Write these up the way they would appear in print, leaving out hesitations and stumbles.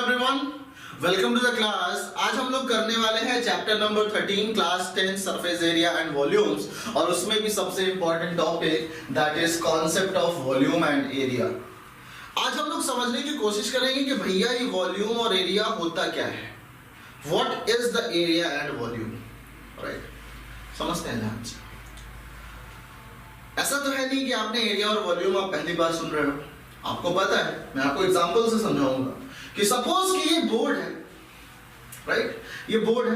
Everyone, welcome to the class. आज हम लोग करने वाले हैं chapter number 13 class 10 surface area and volumes, और उसमें भी सबसे important topic that is concept of volume and area. आज हम लोग समझने की कोशिश करेंगे कि भैया ये वॉल्यूम और एरिया होता क्या है, what is the area and volume, right? समझते हैं ध्यान से। ऐसा तो है नहीं कि आपने एरिया और वॉल्यूम आप पहली बार सुन रहे हो, आपको पता है। मैं आपको एग्जांपल से समझाऊंगा कि सपोज कि ये बोर्ड है, राइट? ये बोर्ड है।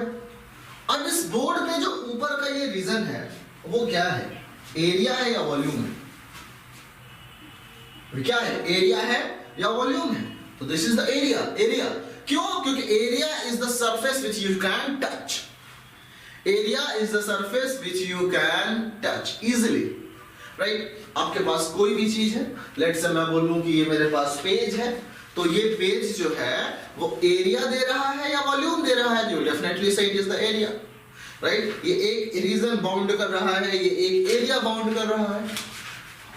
अब इस बोर्ड पे जो ऊपर का ये रीजन है वो क्या है, एरिया है या वॉल्यूम है? क्या है, एरिया है या वॉल्यूम है? तो this is the area. Area क्यों? क्योंकि area is the surface which you can touch. Area is the surface which you can touch easily, right? आपके पास कोई भी चीज है, लेट्स से मैं बोलूं कि ये मेरे पास पेज है, तो ये पेज जो है वो एरिया दे रहा है या वॉल्यूम दे रहा है? यू डेफिनेटली से it is the area, right? ये एक रीजन बाउंड कर रहा है, ये एक एरिया बाउंड कर रहा है।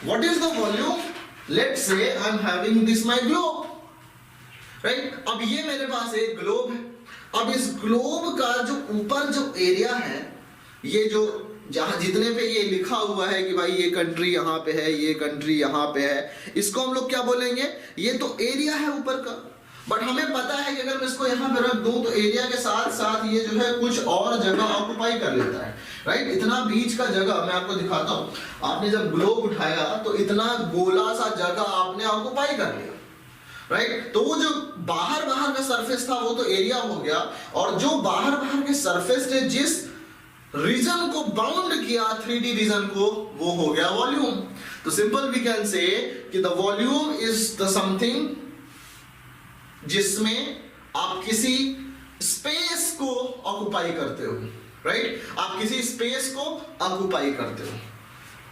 What is the volume? Let's say I am having this my globe, right? अब ये मेरे पास एक ग्लोब है। अब इस ग्लोब का जो ऊपर जो एरिया है, ये जो जहां जितने पे ये लिखा हुआ है कि भाई ये कंट्री यहाँ पे है, ये कंट्री यहाँ पे है, इसको हम लोग क्या बोलेंगे? ये तो एरिया है ऊपर का। बट हमें पता है कि अगर मैं इसको यहाँ पे रख दूं तो एरिया के साथ साथ ये जो है कुछ और जगह ऑक्युपाई कर लेता है, राइट? इतना बीच का जगह मैं आपको दिखाता हूँ। आपने जब ग्लोब उठाया तो इतना गोला सा जगह आपने ऑक्युपाई कर लिया, राइट? तो वो जो बाहर का सरफेस था वो तो एरिया हो गया, और जो बाहर के सरफेस ने जिस रीजन को बाउंड किया, 3D रीजन को, वो हो गया वॉल्यूम। तो सिंपल वी कैन से कि the volume is the something जिसमें आप किसी स्पेस को ऑक्युपाई करते हो, राइट? आप किसी स्पेस को ऑक्युपाई करते हो।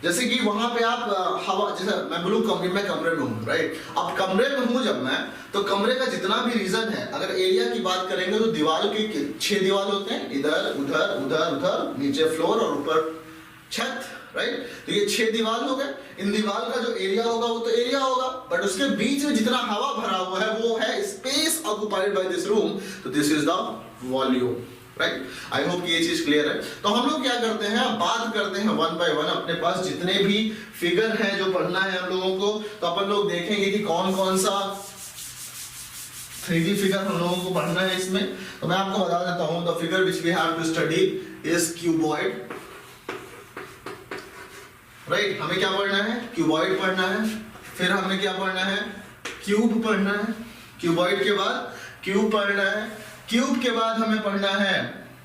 जैसे कि वहां पे आप हवा, जैसे मैं बोलूं मैं कमरे में हूं, राइट? अब कमरे में हूं जब मैं, तो कमरे का जितना भी रीजन है, अगर एरिया की बात करेंगे तो दीवार के 6 दीवार होते हैं, इधर उधर उधर उधर, नीचे फ्लोर और ऊपर छत, राइट? तो ये 6 दीवार हो गए। इन दीवार का जो एरिया होगा वो तो एरिया होगा, बट उसके बीच में जितना हवा भरा हुआ है वो है space occupied by this room, तो this is the volume, right? I hope ये चीज क्लियर है। तो हम लोग क्या करते हैं, बात करते हैं वन बाय वन। अपने पास जितने भी फिगर हैं जो पढ़ना है हम लोगों को, तो अपन लोग देखेंगे कि कौन कौन सा 3D फिगर हम लोगों को पढ़ना है इसमें। तो मैं आपको बता देता हूं, the figure which we have to study is cuboid, right? हमें क्या पढ़ना है? क्यूबॉइड पढ़ना है। फिर हमें क्या पढ़ना है? क्यूब पढ़ना है। क्यूबॉइड के बाद क्यूब पढ़ना है। क्यूब के बाद हमें पढ़ना है,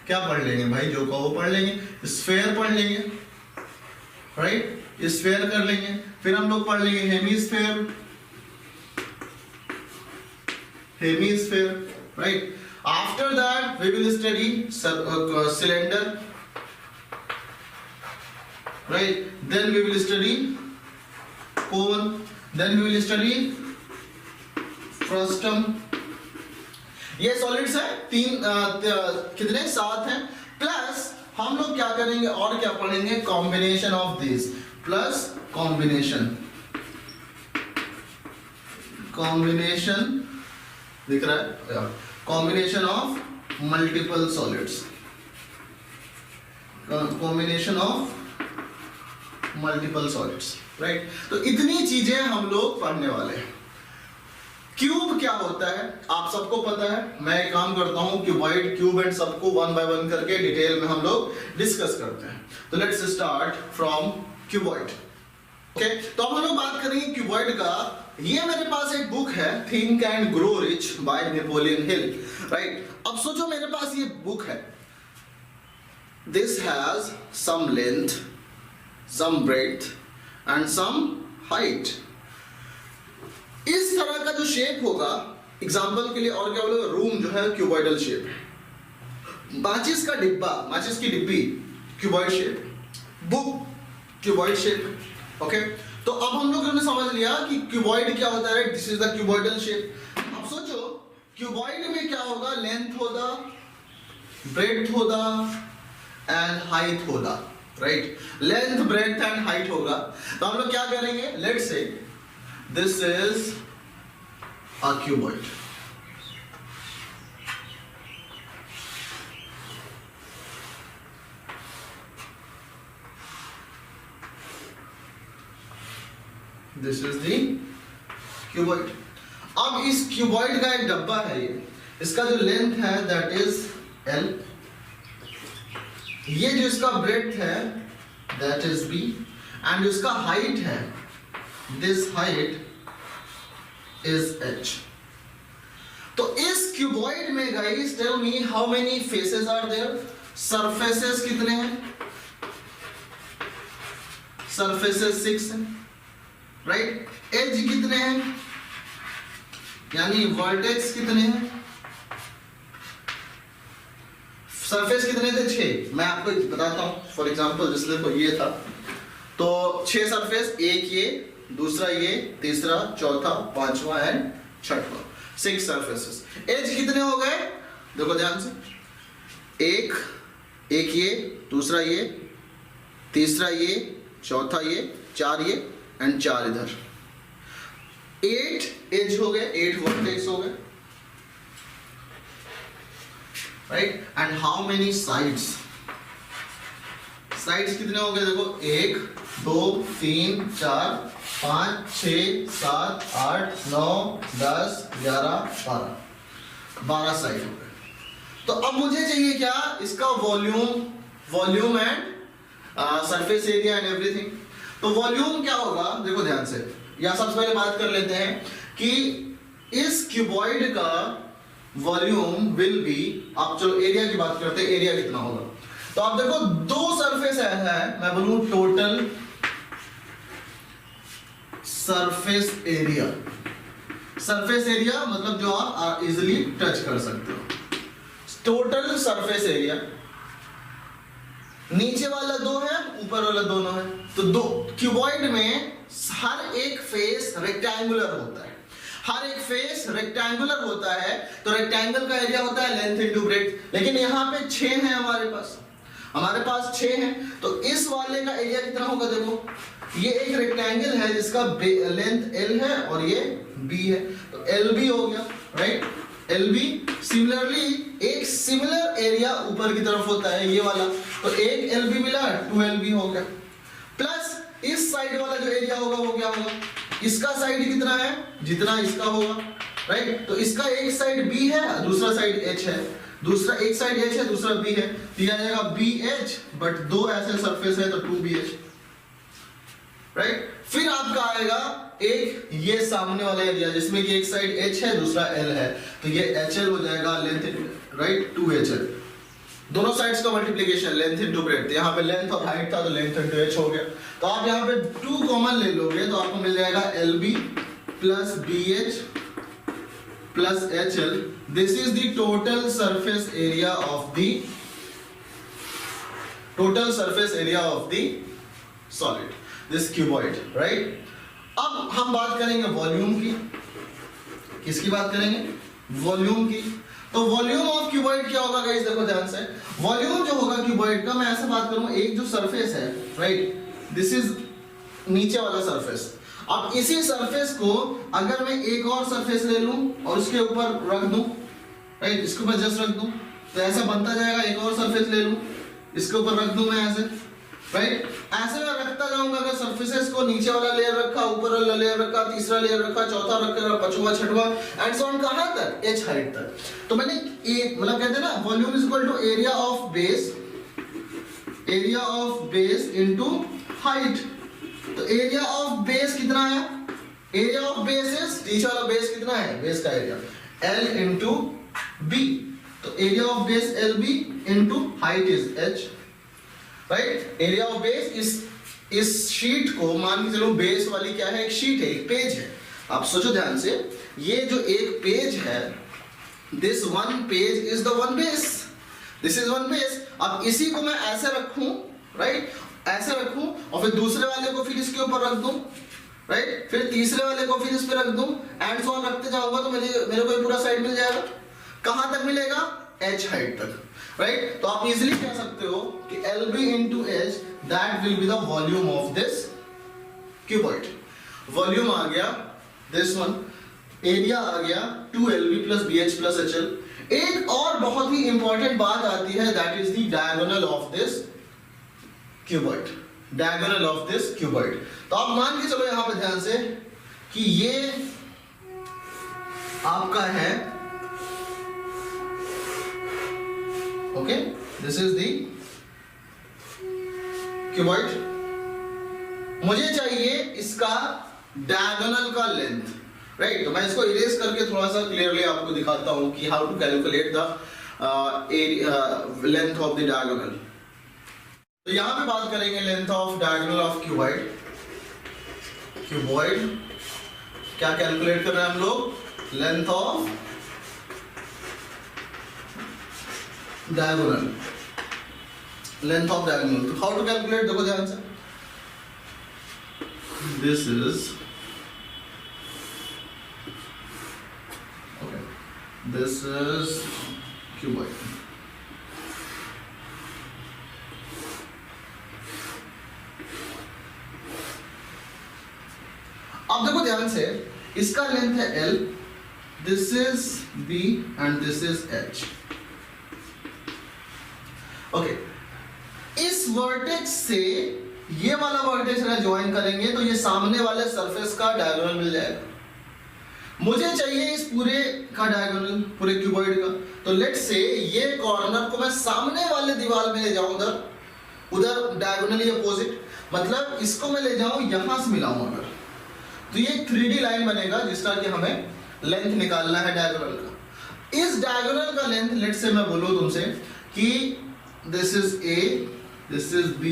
क्या पढ़ लेंगे भाई, जो कहो वो पढ़ लेंगे। स्फेयर पढ़ लेंगे, राइट? स्फेयर कर लेंगे। फिर हम लोग पढ़ लेंगे hemisphere, hemisphere, right? After that we will study cylinder, right? Then we will study cone, then we will study frustum. ये सॉलिड्स है, कितने? 7 हैं। प्लस हम लोग क्या करेंगे और क्या पढ़ेंगे? Combination of this, plus combination दिख रहा है, combination of multiple solids, combination of multiple solids, right? तो इतनी चीजें हम लोग पढ़ने वाले हैं। क्यूब क्या होता है आप सबको पता है। मैं एक काम करता हूं, क्यूबॉइड, क्यूब एंड सबको वन बाय वन करके डिटेल में हम लोग डिस्कस करते हैं। तो let's start from cuboid, okay? तो अब हम लोग बात करेंगे क्यूबॉइड का। ये मेरे पास एक बुक है, think and grow rich by Napoleon Hill, right? अब सोचो मेरे पास ये बुक है, this has some length, some breadth and some height. इस तरह का जो शेप होगा, एग्जांपल के लिए और क्या बोलोगे, रूम जो है क्यूबॉइडल शेप है। माचिस का डिब्बा, माचिस की डिब्बी cuboid shape, book cuboid shape, okay? तो अब हम लोगों ने समझ लिया कि क्यूबॉइड क्या होता है, this is the cuboidal shape. अब सोचो क्यूबॉइड में क्या होगा, लेंथ होगा, ब्रेड्थ होगा एंड हाइट होगा, right? Length, breadth and height होगा। तो हम लोग क्या करेंगे, let's say this is a cuboid, this is the cuboid. अब इस क्यूबॉइड का एक डब्बा है ये, इसका जो लेंथ है दैट इज L, ये जो इसका ब्रेड्थ है दैट इज B, एंड जो इसका हाइट है दिस हाइट इज H। तो इस क्यूबॉइड में guys tell me how many faces are there, surfaces कितने हैं, सरफेसेस 6 हैं, राइट। एज कितने हैं, यानी वर्टेक्स कितने हैं, सरफेस कितने थे 6। मैं आपको बताता हूं फॉर एग्जांपल, जैसे देखो ये था तो 6 सरफेस, एक ये, दूसरा ये, तीसरा, चौथा, पांचवा एंड छठवा, 6 सरफेसेस। एज कितने हो गए देखो ध्यान से, एक ये, दूसरा ये, तीसरा ये, चौथा ये, 4 ये एंड 4 इधर, 8 एज हो गए, 8 वर्टेक्स हो गए, right. And how many sides, sides कितने हो गए देखो, 1 2 3 4 5 6 7 8 9 10 11 12 साइड हो गए। तो अब मुझे चाहिए क्या, इसका volume and surface area and everything. तो वॉल्यूम क्या होगा देखो ध्यान से, या सबसे पहले बात कर लेते हैं कि इस क्यूबॉइड का वॉल्यूम विल बी, आप चलो एरिया की बात करते हैं, एरिया कितना होगा। तो आप देखो 2 सरफेस है, मैं बोलूं total surface area, surface area मतलब जो आप इजिली टच कर सकते हो, टोटल सरफेस एरिया, नीचे वाला 2 है, ऊपर वाला दोनों है। तो 2 क्यूबॉइड में हर एक फेस रेक्टेंगुलर होता है, हर एक फेस रेक्टेंगुलर होता है, तो रेक्टेंगल का एरिया होता है लेंथ इनटू ब्रेड्थ। लेकिन यहाँ पे 6 है हमारे पास 6 है, तो इस वाले का एरिया कितना होगा देखो, ये एक रेक्टेंगल है जिसका लेंथ L है और ये B है, तो LB हो गया, राइट, LB। सिमिलरली एक सिमिलर एरिया ऊपर की तरफ होता है ये वाला, तो एक LB मिला, 2LB हो गया, प्लस इस साइड वाला जो एरिया होगा वो क्या होगा, इसका साइड कितना है जितना इसका होगा, राइट। तो इसका एक साइड B है, दूसरा साइड H है, दूसरा एक साइड H है, दूसरा B है, तो यह आ जाएगा BH, बट 2 ऐसे सरफेस है तो 2BH, राइट। फिर आपका आएगा एक ये सामने वाला एरिया जिसमें कि एक साइड H है, दूसरा L है, तो ये HL हो जाएगा लेंथ, राइट, 2HL, दोनों साइड्स का मल्टीप्लिकेशन लेंथ इनटू ब्रेड्थ। यहाँ पे लेंथ और हाइट था तो लेंथ इनटू H हो गया, तो आप यहाँ पे 2 कॉमन ले लोगे तो आपको मिल जाएगा LB plus BH plus HL। This is the total surface area of the solid, this cuboid, right. अब हम बात करेंगे वॉल्यूम की, किसकी बात करेंगे, वॉल्यूम की। तो वॉल्यूम ऑफ क्यूबॉइड क्या होगा गाइस, देखो ध्यान से, वॉल्यूम जो होगा क्यूबॉइड का, मैं ऐसे बात करूं, एक जो सरफेस है, राइट, दिस इज नीचे वाला सरफेस। अब इसी सरफेस को अगर मैं एक और सरफेस ले लूं और उसके ऊपर रख दूं, राइट, इसके ऊपर जस्ट रख दूं, तो ऐसा बनता जाएगा। एक और सरफेस ले लूं, इसके ऊपर रख दूं मैं ऐसे, राइट, ऐसे मैं रखता जाऊंगा। अगर सरफेसेस को नीचे वाला लेयर रखा, ऊपर वाला लेयर रखा, तीसरा लेयर रखा, चौथा रखा, पांचवा, छठवा एंड सो ऑन, कहां तक, H हाइट तक। तो मैंने ये मतलब कहते हैं ना, volume is equal to area of base into height. तो एरिया ऑफ बेस कितना है, एरिया ऑफ बेस इज, नीचे वाला बेस कितना है, बेस का एरिया L इनटू B, तो area of base LB into height is H, right. Area of base इस शीट को मान के चलो, बेस वाली क्या है, एक शीट है, एक पेज है। आप सोचो ध्यान से, ये जो एक पेज है, this one page is the one base, this is one base. अब इसी को मैं ऐसे रखूं, राइट, ऐसे रखूं, और फिर दूसरे वाले को फिर इसके ऊपर रख दूं, राइट, फिर तीसरे वाले को फिर इस पे रख दूं, एंड सो ऑन रखते जाऊंगा, तो मेरे को पूरा साइड मिल जाएगा। कहां तक मिलेगा, H हाइट तक, राइट। तो आप इजीली कह सकते हो कि LB into H, that will be the volume of this cuboid। Volume आ गया this one, एरिया आ गया 2LB plus BH plus HL। एक और बहुत ही इंपॉर्टेंट बात आती है, that is the diagonal of this cuboid। Diagonal of this cuboid. तो आप मान के चलो यहां पे ध्यान से कि ये आपका है, okay, this is the cuboid. मुझे चाहिए इसका डायगोनल का लेंथ, राइट। तो मैं इसको इरेज करके थोड़ा सा क्लियरली आपको दिखाता हूं कि how to calculate the length of the diagonal. तो यहां पे बात करेंगे length of diagonal of cuboid. Cuboid क्या कैलकुलेट कर रहे हैं हम लोग? Length of diagonal, length of diagonal. तो हाउ टू कैलकुलेट, देखो ध्यान से, this is okay, this is cuboid. अब देखो ध्यान से, इसका लेंथ है L, this is B and this is H, okay. इस वर्टेक्स से ये वाला वर्टेक्स अगर ज्वाइन करेंगे तो ये सामने वाले सरफेस का डायगोनल मिल जाएगा। मुझे चाहिए इस पूरे का डायगोनल, पूरे क्यूबॉइड का। तो लेट्स से ये कॉर्नर को मैं सामने वाले दीवार में ले जाऊं, उधर डायगोनली अपोजिट, मतलब इसको मैं ले जाऊं यहां से मिलाऊं अगर, तो ये 3D लाइन बनेगा जिसका कि हमें लेंथ निकालना है डायगोनल का। इस डायगोनल का लेंथ लेट्स से मैं बोलूं तुमसे कि this is A, this is B,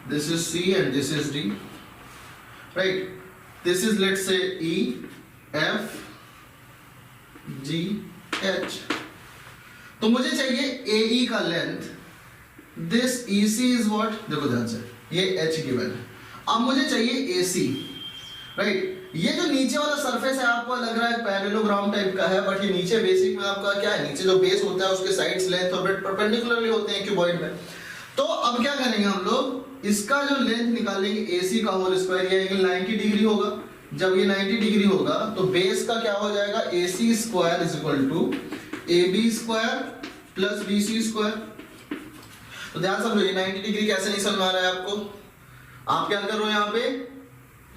this is C and this is D, right? This is let's say E, F, G, H. तो मुझे चाहिए AE का length, this EC is what? देखो ध्यान से, ये H गिवन है। अब मुझे चाहिए AC, right? ये जो नीचे वाला सरफेस है आपको लग रहा है पैरेललोग्राम टाइप का है, बट ये नीचे बेसिक में आपका क्या है, नीचे जो बेस होता है उसके साइड्स लेंथ और ब्रेड्थ परपेंडिकुलरली होते हैं क्यूबॉइड में। तो अब क्या करेंगे हम लोग, इसका जो लेंथ निकालेंगे AC का होल स्क्वायर, ये एंगल 90 डिग्री होगा। जब ये 90 डिग्री होगा तो बेस का क्या हो जाएगा, AC square is equal to AB square plus BC square. तो ध्यान समझो, ये 90 डिग्री कैसे नहीं समझ आ रहा है आपको। आप क्या कर रहे हो यहाँ पे,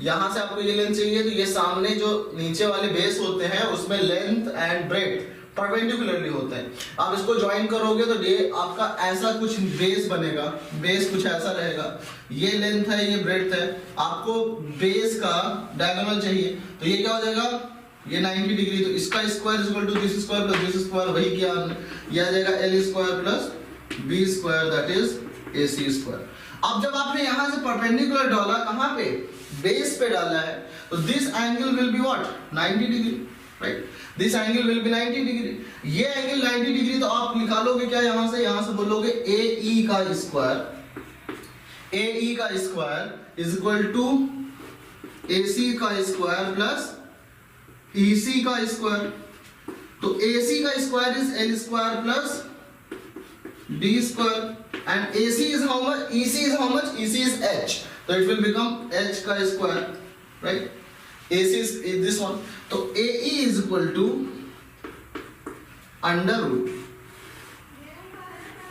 यहां से आपको ये लेंथ चाहिए, तो ये सामने जो नीचे वाले बेस होते हैं उसमें लेंथ एंड ब्रेड्थ परपेंडिकुलरली होते हैं। आप इसको ज्वाइन करोगे तो ये आपका ऐसा कुछ बेस बनेगा, बेस कुछ ऐसा रहेगा, ये लेंथ है, ये ब्रेड्थ है। आपको बेस का डायगोनल चाहिए, तो ये क्या हो जाएगा, ये 90 डिग्री, तो इसका square is equal to this square plus this square, वही किया हमने, ये आ जाएगा L square plus B square that is AC square. अब जब आपने यहां से परपेंडिकुलर डाला, कहां पे, बेस पे डाला है, तो this angle will be what, 90 degree, right. This angle will be 90 degree. ये एंगल 90 डिग्री, तो आप निकालोगे क्या यहां से बोलोगे AE का स्क्वायर, AE का square is equal to AC का स्क्वायर प्लस EC का स्क्वायर। तो AC का square is L square plus D square and AC is how much, EC is how much, EC is H, so it will become H का square, right? AC is this one, तो AE is equal to under root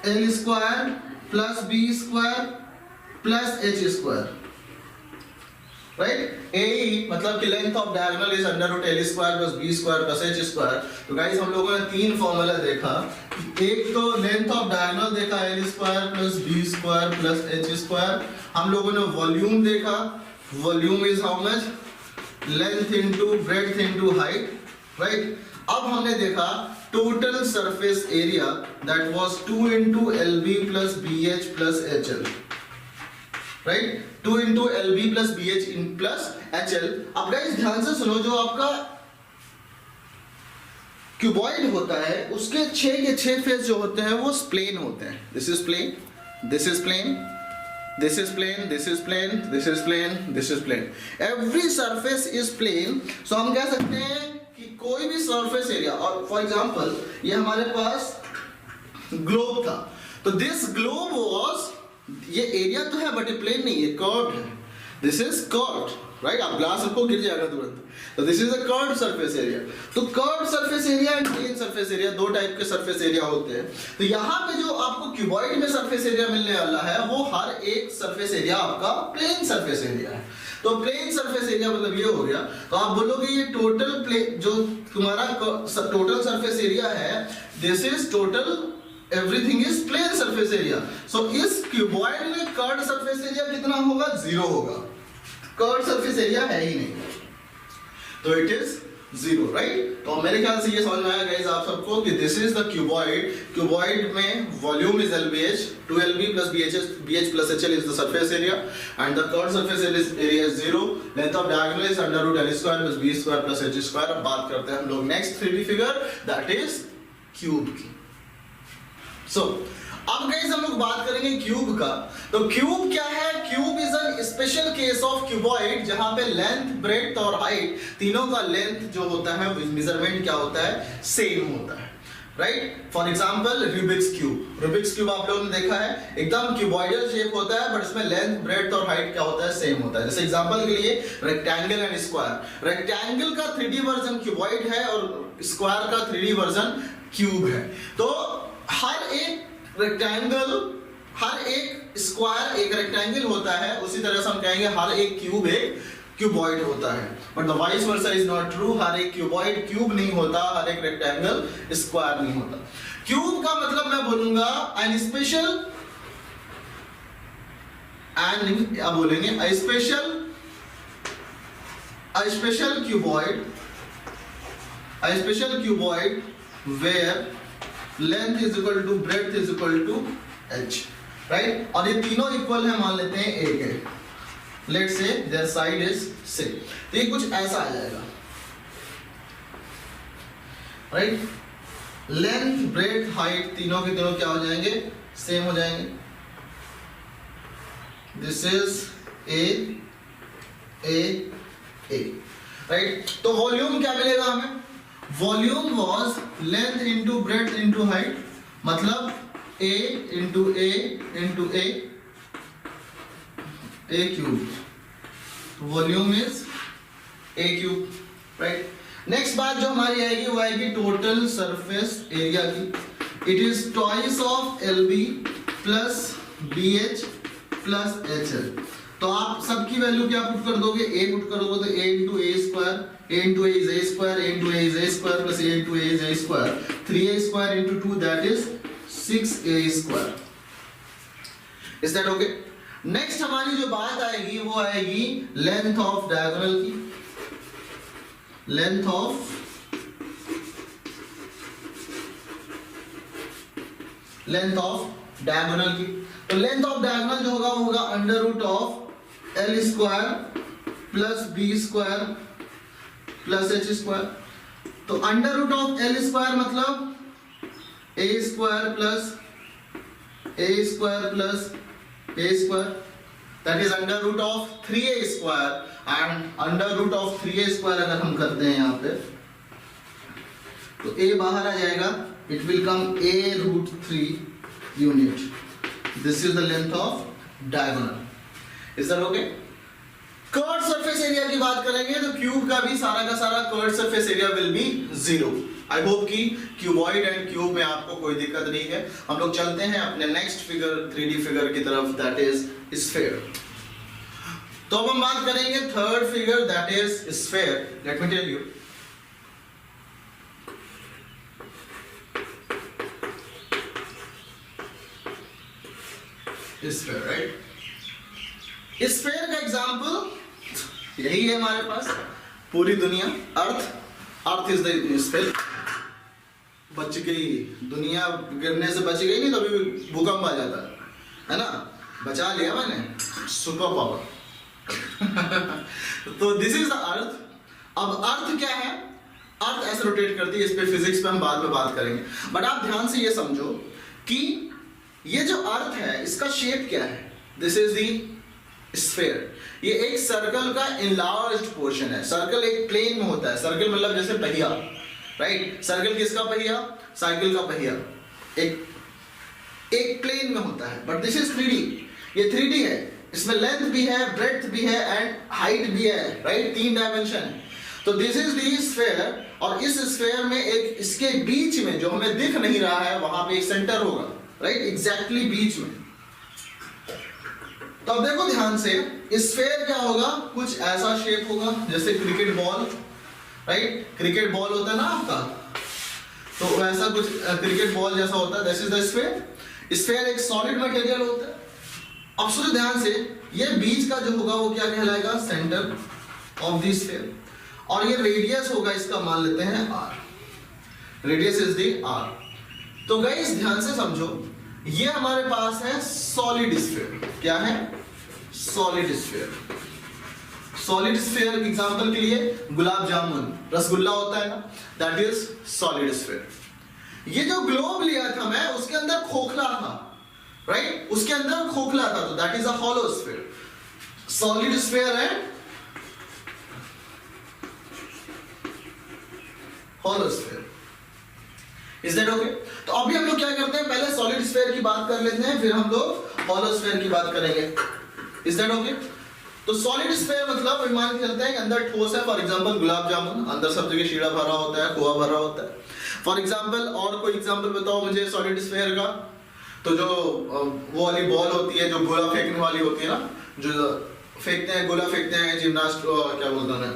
L square plus B square plus H square, right? AE मतलब कि length of diagonal is under root L square plus B square plus H square. तो guys हम लोगों ने तीन formula देखा, एक तो लेंथ ऑफ डायगोनल देखा L square plus B square plus H square. हम लोगों ने वॉल्यूम देखा, volume is how much, length into breadth into height, right. अब हमने देखा total surface area that was 2 into LB plus BH plus HL, right, 2 into LB plus BH in plus HL। अब guys ध्यान से सुनो, जो आपका क्यूबॉइड होता है उसके 6 के 6 फेस जो होते हैं वो प्लेन होते हैं। This is plane, this is plane, this is plane, this is plane, this is plane, this is plane. Every surface is plane. So हम कह सकते हैं कि कोई भी सरफेस एरिया, और फॉर एग्जांपल ये हमारे पास ग्लोब था, तो दिस ग्लोब वाज, ये एरिया तो है बट ये प्लेन नहीं है, कर्व्ड है। दिस इज कर्व्ड, राइट, आप ग्लास रखो गिर जाएगा तुरंत। तो this is a curved surface area. तो curved surface area and plane surface area, दो टाइप के सरफेस एरिया होते हैं। तो यहाँ पे जो आपको क्यूबॉइड में सरफेस एरिया मिलने वाला है वो हर एक सरफेस एरिया आपका प्लेन सरफेस एरिया है। तो प्लेन सरफेस एरिया मतलब ये हो गया। तो आप बोलोगे ये टोटल प्लेन जो तुम्हारा टोटल सरफेस एरिया है, this is total everything is plane surface area. So इस क्यूबॉइड में कर्व्ड सरफेस एरिया कितना होगा? 0 होगा। कर्व्ड सरफेस एरिया है ही नहीं, तो इट इज 0, राइट। तो मेरे ख्याल से ये समझ में आया गाइस आप सबको कि this is the cuboid. Cuboid में volume is LBH, 2LB plus BH plus HL is the surface area and the curved surface area is 0. Length of diagonal is under root L square plus B square plus H square। अब बात करते हैं हम लोग next 3D figure that is cube की। सो अब guys हम लोग बात करेंगे क्यूब का। तो क्यूब क्या है? Cube is an special case of cuboid जहां पे लेंथ, ब्रेड्थ और हाइट तीनों का लेंथ जो होता है मेजरमेंट क्या होता है? सेम होता है, right. For example Rubik's cube. Rubik's cube आप लोगों ने देखा है, एकदम क्यूबॉइडल शेप होता है बट इसमें लेंथ, ब्रेड्थ और हाइट क्या होता है? सेम होता है। जैसे एग्जांपल के लिए रेक्टेंगल एंड स्क्वायर। रेक्टेंगल का 3D वर्जन क्यूबॉइड है और स्क्वायर का 3D वर्जन क्यूब है। तो हर एक रेक्टेंगल, हर एक स्क्वायर एक रेक्टेंगल होता है, उसी तरह से हम कहेंगे हर एक क्यूब एक क्यूबॉइड होता है। But the vice versa is not true. हर एक क्यूबॉइड क्यूब नहीं होता, हर एक रेक्टेंगल स्क्वायर नहीं होता। क्यूब का मतलब मैं बोलूंगा एन स्पेशल, एंड क्या बोलेंगे? A special cuboid where length is equal to breadth is equal to h, right. और ये तीनों इक्वल है, मान लेते हैं एक है, let's say their side is same. तो ये कुछ ऐसा आ जाएगा, राइट। लेंथ, ब्रेड्थ, हाइट तीनों के तीनों क्या हो जाएंगे? सेम हो जाएंगे। This is a, right. तो वॉल्यूम क्या मिलेगा हमें? Volume was length into breadth into height, मतलब a into a into a cube. Volume is a cube, right. Next बात जो हमारी आएगी वो आएगी टोटल सरफेस एरिया की। It is twice of LB plus BH plus HL। तो आप सबकी वैल्यू क्या पुट कर दोगे? a पुट कर दोगे तो a into a square, a into a is a square, a into a is a square plus a into a is a square, 3a square into 2 that is 6a square। Is that okay? Next हमारी जो बात आएगी वो आएगी length of diagonal की। Length of diagonal की। तो length of diagonal जो होगा वो होगा under root of L square plus B square plus H square. तो under root of L square मतलब A square plus A square plus A square, that is under root of 3A square. And under root of 3A square अगर हम करते हैं यहाँ पे तो A बाहर आ जाएगा, it will come A root 3 unit. This is the length of diagonal. Is that okay? Curved surface area की बात करेंगे तो क्यूब का भी सारा का सारा curved surface area will B 0। I hope कि क्यूबॉइड एंड क्यूब में आपको कोई दिक्कत नहीं है। हम लोग चलते हैं अपने नेक्स्ट फिगर 3D फिगर की तरफ, दैट इज स्फीयर। तो अब हम बात करेंगे third figure that is sphere. Let me tell you, sphere, right. Sphere का एग्जांपल यही है हमारे पास, पूरी दुनिया, अर्थ इज द स्फीयर। बच गई दुनिया, गिरने से बच गई नहीं तो अभी भूकंप आ जाता है ना, बचा लिया मैंने, सुपर पावर। तो दिस इज द अर्थ। अब अर्थ क्या है? अर्थ ऐसे रोटेट करती है, इस पे फिजिक्स पे हम बाद में बात करेंगे। बट आप ध्यान से ये समझो कि ये जो अर्थ है इसका शेप क्या है? This is the sphere. ये एक सर्कल का इनलार्ज्ड पोर्शन है। सर्कल एक प्लेन में होता है। सर्कल मतलब जैसे पहिया, राइट। सर्कल किसका पहिया? साइकिल का पहिया। एक प्लेन में होता है। But this is 3D। ये 3D है, इसमें लेंथ भी है, ब्रेड्थ भी है एंड हाइट भी है, राइट? 3 डायमेंशन। तो दिस इज दी स्फीयर, और इस स्फीयर में एक इसके बीच में जो हमें दिख नहीं रहा है वहां पे एक सेंटर होगा, राइट? एग्जैक्टली बीच में। तो अब देखो ध्यान से, स्फीयर क्या होगा? कुछ ऐसा शेप होगा जैसे cricket ball, right? Cricket ball होता है ना आपका, तो वैसा कुछ क्रिकेट बॉल जैसा होता है, this is the sphere. Sphere एक सॉलिड मटेरियल होता है। अब सुनो ध्यान से, ये बीच का जो होगा वो क्या कहलाएगा? Centre of the sphere. और ये रेडियस होगा इसका, मान लेते हैं r, radius is the r। तो गाइस ध्यान से समझो, ये हमारे पास है सॉलिड स्फीयर। क्या है? Solid sphere. Solid sphere example के लिए गुलाब जामुन, रसगुल्ला होता है ना, दैट इज सॉलिड स्फीयर। ये जो ग्लोब लिया था मैं, उसके अंदर खोखला था, राइट? उसके अंदर खोखला था, तो that is a hollow sphere. Solid sphere है hollow sphere. Is that okay? तो अभी हम लोग क्या करते हैं, पहले सॉलिड स्फीयर की बात कर लेते हैं, फिर हम लोग हॉलो स्फीयर की बात करेंगे। Is that okay? तो सॉलिड स्फीयर मतलब मान के चलते हैं कि अंदर ठोस है, फॉर एग्जांपल गुलाब जामुन, अंदर सब जगह शीरा भरा होता है, खोआ भरा होता है, फॉर एग्जांपल। और कोई एग्जांपल बताओ मुझे सॉलिड स्फीयर का। तो जो वो वाली बॉल होती है जो गोला फेंकने वाली होती है ना, जो फेंकते हैं, गोला फेंकते हैं जिम्नास्ट, क्या बोलते हैं,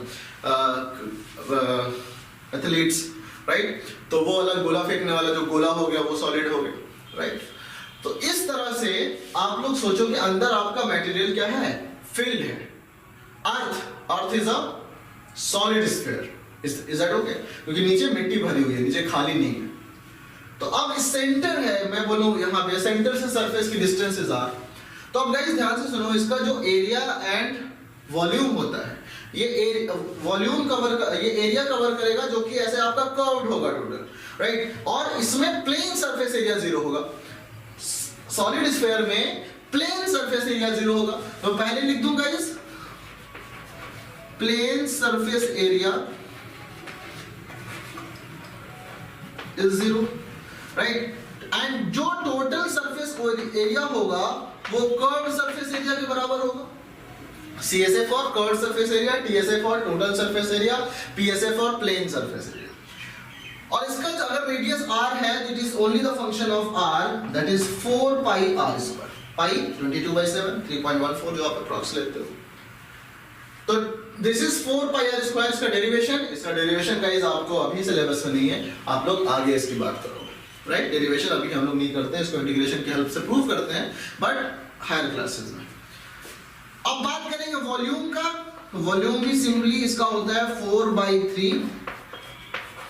एथलीट्स, राइट? तो वो अलग गोला फेंकने वाला जो गोला हो गया वो सॉलिड हो गया, राइट? तो इस तरह से आप लोग सोचो कि अंदर आपका मटेरियल क्या है? फिल्ड है। Earth is a solid sphere. Is that okay? क्योंकि नीचे मिट्टी भरी हुई है, नीचे खाली नहीं है। तो अब सेंटर है, मैं बोलूं यहाँ पे सेंटर से सरफेस की डिस्टेंस इज r। तो अब गाइस ध्यान से सुनो, इसका जो एरिया एंड वॉल्यूम होता है, ये वॉल्यूम ये एरिया कवर करेगा जो कि ऐसे आपका कर्व्ड होगा टोटल, राइट? और इसमें प्लेन सरफेस एरिया 0 होगा। सॉलिड स्फीयर में प्लेन सरफेस एरिया 0 होगा। तो पहले लिख दूंगा इस plane surface area is 0, right? And जो टोटल सरफेस एरिया होगा वो कर्व्ड सरफेस एरिया के बराबर होगा। CSA for curved surface area, TSA for total surface area, PSA for plane surface area. और इसका अगर रेडियस r है, it is only the function of r, that is 4 pi r square. Pi 22/7, 3.14 जो आप approx लेते हो। तो this is 4 pi r square इसका डेरिवेशन। इसका डेरिवेशन गाइस आपको अभी सिलेबस में नहीं है, आप लोग आगे इसकी बात करोगे, राइट? डेरिवेशन अभी हम लोग नहीं करते हैं, इसको इंटीग्रेशन की हेल्प से प्रूव करते हैं, बट हायर क्लासेस में। अब बात करेंगे वॉल्यूम का। वॉल्यूम भी सिंपली इसका होता है 4/3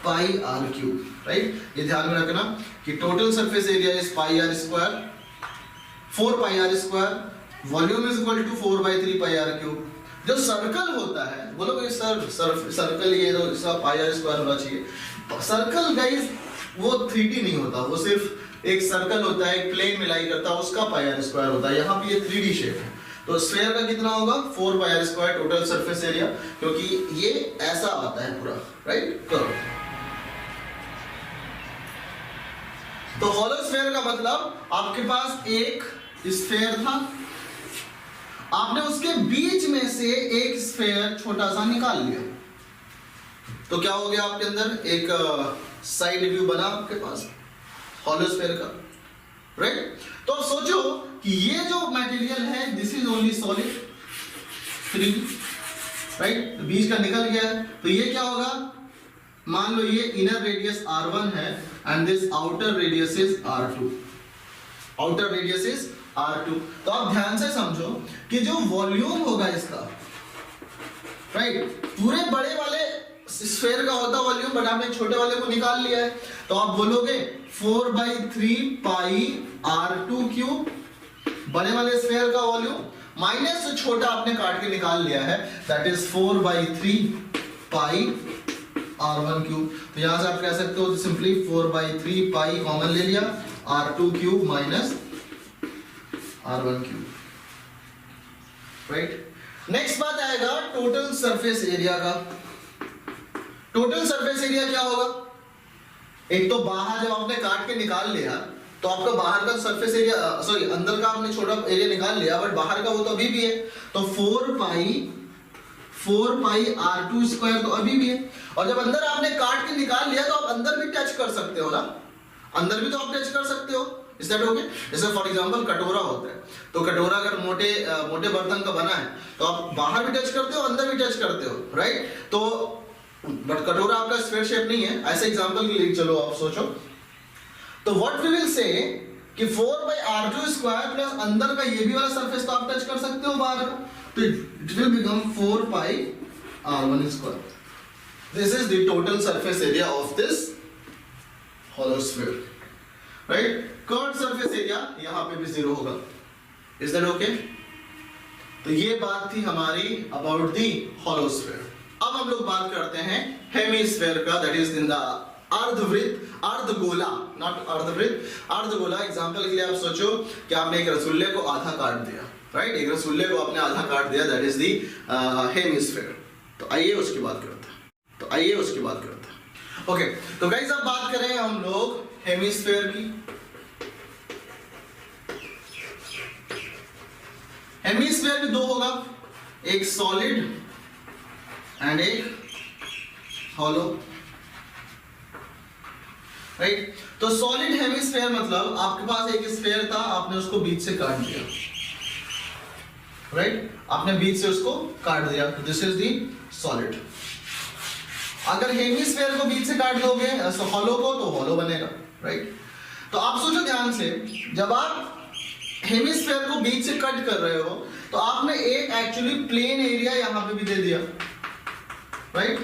पाई r क्यूब, राइट? ये ध्यान में रखना कि total surface area is pi r square, 4 pi r square, volume is equal to 4/3 pi r cube. जो सर्कल होता है, बोलोगे सर सर्कल ये तो इसका पाई r स्क्वायर होना चाहिए। सर्कल गाइस वो 3D नहीं होता, वो सिर्फ एक सर्कल होता है, एक प्लेन में लाई करता है, उसका पाई r स्क्वायर होता है। यहाँ पे ये 3D शेप है। तो स्फीयर का कितना होगा? 4 pi r square total surface area, क्योंकि ये ऐसा आता है पूरा, राइट? कर्व। तो हॉलो स्फीयर का मतलब आपके पास एक स्फीयर था, आपने उसके बीच में से एक स्फीयर छोटा सा निकाल लिया, तो क्या हो गया? आपके अंदर एक साइड व्यू बना आपके पास हॉलो स्फीयर का, राइट? तो अब सोचो कि ये जो मटेरियल है this is only solid 3, right? तो बीच का निकल गया है, तो ये क्या होगा? मान लो ये इनर रेडियस r1 है and this outer radius is r2। Outer radius is r2। तो आप ध्यान से समझो कि जो वॉल्यूम होगा इसका, राइट? पूरे बड़े वाले स्फीयर का होता वॉल्यूम, बट आपने छोटे वाले को निकाल लिया है, तो आप बोलोगे 4/3 पाई r2 क्यूब, बड़े वाले स्फीयर का वॉल्यूम, माइनस जो छोटा आपने काट के निकाल लिया है, that is 4/3 pi r1 cube. तो यहां से आप कह सकते हो सिंपली 4/3 पाई कॉमन ले लिया, r2 cube minus r1 cube, right? Next बात आएगा टोटल सरफेस एरिया का। टोटल सरफेस एरिया क्या होगा? एक तो बाहर जब आपने काट के निकाल लिया, तो आपका बाहर का सरफेस एरिया, सॉरी अंदर का आपने छोटा एरिया निकाल लिया, बट बाहर का वो तो अभी भी है। तो 4 पाई r2 स्क्वायर तो अभी भी है। और जब अंदर आपने काट के निकाल लिया तो आप अंदर भी टच कर सकते हो ना, अंदर भी तो आप टच कर सकते हो। Is that okay? जैसे फॉर एग्जांपल कटोरा होता है, तो कटोरा अगर मोटे बर्तन का बना है तो आप बाहर भी टच करते हो, अंदर भी टच करते हो, राइट? तो बट कटोरा आपका स्क्वायर शेप नहीं है, ऐसे एग्जांपल के लिए चलो आप सोचो। तो व्हाट वी विल से कि 4/r2 स्क्वायर प्लस अंदर का ये भी वाला सरफेस तो आप टच कर सकते हो बाहर का, तो it will become 4πr1 square. This is the total surface area of this hollow sphere, right? Curved surface area यहां पे भी 0 होगा। Is that okay? तो ये बात थी हमारी अबाउट दी hollow sphere। अब हम लोग बात करते हैं हेमिस्फेयर का, दैट इज इन द अर्धवृत्त, अर्धगोला, नॉट अर्धवृत्त, अर्धगोला। एग्जांपल के लिए आप सोचो कि आपने एक रसगुल्ले को आधा काट दिया, राइट? एक रसगुल्ले को आपने आधा काट दिया, दैट इज दी हेमिस्फेयर। तो आइए उसकी बात करते हैं। ओके, तो गाइस अब बात करें हम लोग हेमिस्फेयर की। हेमिस्फेयर में दो होगा, एक सॉलिड एंड एक हॉलो, राइट? तो सॉलिड हेमिस्फेयर मतलब आपके पास एक स्फेयर था, आपने उसको बीच से काट दिया, राइट? आपने बीच से उसको काट दिया, तो दिस इज दी सॉलिड। अगर हेमिस्फेयर को बीच से काट दोगे हॉलो को, तो हॉलो बनेगा, राइट? तो आप सोचो ध्यान से, जब आप हेमिस्फेयर को बीच से कट कर रहे हो तो आपने एक एक्चुअली प्लेन एरिया यहां पे भी दे दिया, राइट?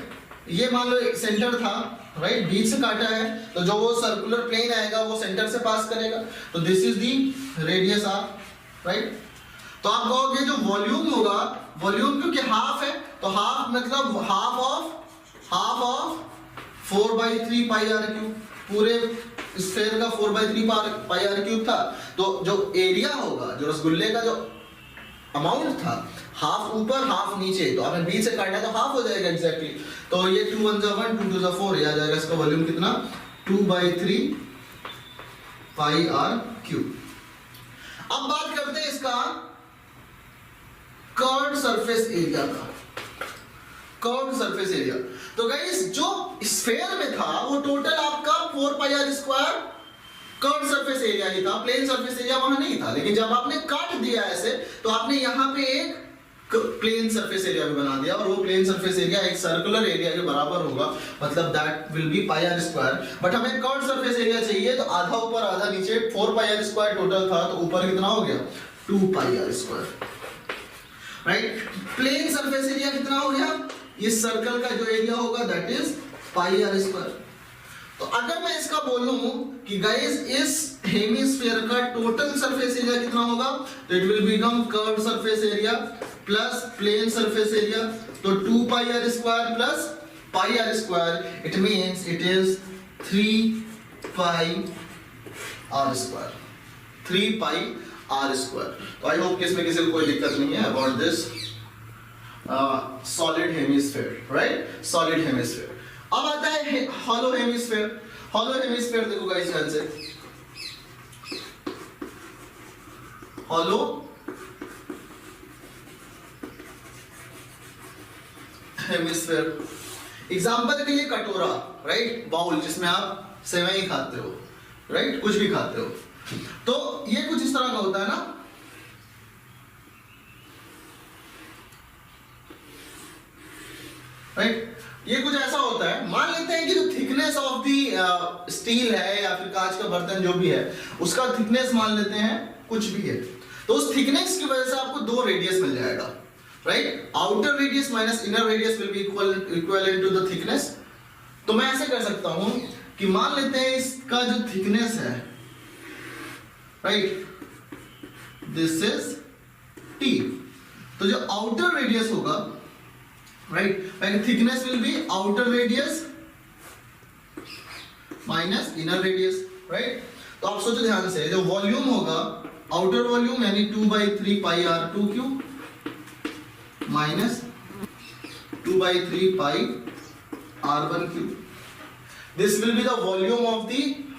ये मान लो एक सेंटर था, राइट? बीच से काटा है तो जो वो सर्कुलर प्लेन आएगा वो सेंटर से पास करेगा, तो this is the radius R, right? तो आप कहोगे जो वॉल्यूम होगा, वॉल्यूम क्योंकि हाफ है, तो हाफ मतलब half of 4/3 pi R cube, पूरे स्फेयर का 4/3 पाई आर क्यूब था। तो जो एरिया होगा, जो रसगुल्ले का जो अमाउंट था, हाफ ऊपर हाफ नीचे, तो आपने बीच से काटना तो हाफ हो जाएगा एग्जैक्टली। तो ये 2 1 1 2 2 4 आ जाएगा। इसका वॉल्यूम कितना? 2/3 पाई आर क्यूब। अब बात करते हैं इसका कर्व्ड सरफेस एरिया का। कर्व्ड सरफेस एरिया, तो गाइस जो स्फेयर में था वो टोटल आपका 4πr square curved surface area ही था, प्लेन सरफेस एरिया वहां नहीं था। लेकिन जब आपने काट दिया ऐसे, तो आपने यहां पे एक प्लेन सरफेस एरिया भी बना दिया, और वो प्लेन सरफेस एरिया एक सर्कुलर एरिया के बराबर होगा, मतलब that will B πr square. But हमें कर्व्ड सरफेस एरिया चाहिए, तो आधा ऊपर आधा नीचे, 4πr स्क्वायर टोटल था, तो ऊपर कितना हो गया? 2πr square, right? Plane surface area कितना हो गया? इस सर्कल का जो एरिया होगा दैट इज πr स्क्वायर। तो अगर मैं इसका बोलूं कि गाइस इस हेमिस्फीयर का टोटल सरफेस एरिया कितना होगा, तो it will become curved surface area plus plane surface area, तो 2πr square plus πr square, it means it is 3πr square, 3πr square. तो आई होप कि इसमें किसी को कोई दिक्कत नहीं है about this solid hemisphere, right? Solid hemisphere. अब आता है हॉलो हेमिस्फीयर। हॉलो हेमिस्फीयर देखो गाइस ध्यान से, हॉलो हेमिस्फीयर। एग्जांपल के लिए कटोरा, राइट? बाउल जिसमें आप सेवई खाते हो, राइट? कुछ भी खाते हो, तो ये कुछ इस तरह का होता है ना, राइट? ये कुछ ऐसा होता है। मान लेते हैं कि जो थिकनेस ऑफ दी स्टील है या फिर कांच का बर्तन जो भी है, उसका थिकनेस मान लेते हैं कुछ भी है, तो उस थिकनेस की वजह से आपको दो रेडियस मिल जाएगा, right? Outer radius minus inner radius will be equal to the thickness. तो मैं ऐसे कर सकता हूं कि मान लेते हैं इसका जो थिकनेस है, राइट, दिस इज t, तो जो आउटर रेडियस होगा, right, when thickness will be outer radius minus inner radius, right? तो आप सोचो ध्यान से, जो वॉल्यूम होगा, आउटर वॉल्यूम यानी 2/3 पाई r2 cube minus 2/3 pi r1 cube, this will be the volume of the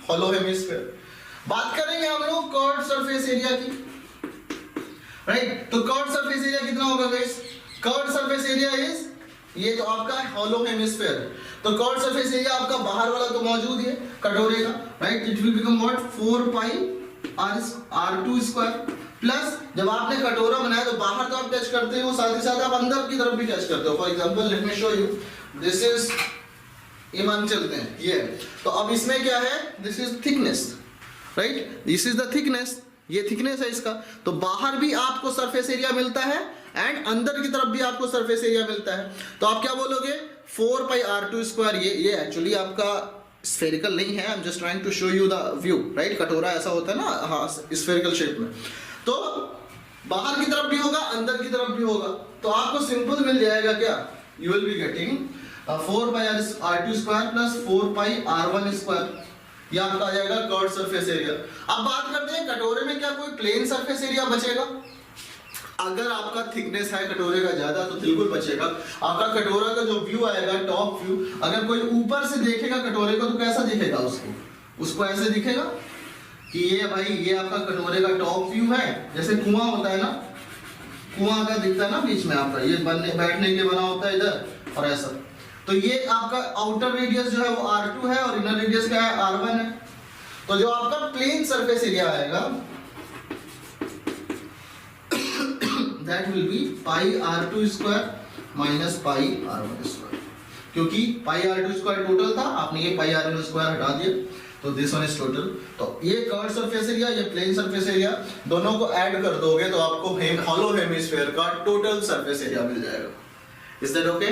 hollow hemisphere। बात करेंगे हम लोग कर्व्ड सरफेस एरिया की, राइट। तो कर्व्ड सरफेस एरिया कितना होगा guys? Curved surface area is, ये तो आपका हॉलो हेमिस्फीयर, तो कर्व्ड सरफेस एरिया आपका बाहर वाला तो मौजूद है कटोरे का, right. It will become what 4 pi r2 square plus जब आपने कटोरा बनाया तो बाहर तो आप टच करते हो, साथ ही साथ आप अंदर की तरफ भी टच करते हो। For example let me show you, this is, ये मान चलते हैं ये, तो अब इसमें क्या है, this is thickness, right, this is the thickness, ये थिकनेस है इसका। तो बाहर भी आपको सरफेस एरिया मिलता है एंड अंदर की तरफ भी आपको सरफेस एरिया मिलता है। तो आप क्या बोलोगे 4 पाई r2 स्क्वायर, ये एक्चुअली आपका स्फेरिकल नहीं है, I am just trying to show you the view, right. कटोरा ऐसा होता है ना, हाँ, स्फेरिकल शेप में, तो बाहर की तरफ भी होगा अंदर की तरफ भी होगा, तो आपको सिंपल मिल जाएगा क्या, you will be getting 4 pi r2 square plus 4 pi r1 square, ये आपका आ जाएगा कर्व्ड सरफेस एरिया। अब बात करते हैं कटोरे में क्या कोई प्लेन सरफेस एरिया बचेगा? अगर आपका थिकनेस है कटोरे का ज्यादा तो बिल्कुल बचेगा। आपका कटोरा का जो व्यू आएगा, टॉप व्यू, अगर कोई ऊपर से देखेगा कटोरे को तो कैसा दिखेगा उसको ऐसे दिखेगा कि ये भाई ये आपका कटोरे का टॉप व्यू है, जैसे कुआं होता है ना, कुआं का दिखता है ना बीच में आपका, ये बैठने के लिए बना होता है इधर और ऐसा। तो ये आपका आउटर रेडियस जो है वो r2 है और इनर रेडियस क्या है, r1 है। तो जो आपका प्लेन सरफेस एरिया आएगा that will be pi r2 square minus pi r1 square, क्योंकि pi r2 square टोटल था, आपने ये pi r1 square हटा दिया, तो दिस वन इज टोटल। तो ये कर्व्ड सरफेस एरिया, ये प्लेन सरफेस एरिया, दोनों को ऐड कर दोगे तो आपको हॉलो हेमिस्फीयर का टोटल सरफेस एरिया मिल जाएगा। Is that okay?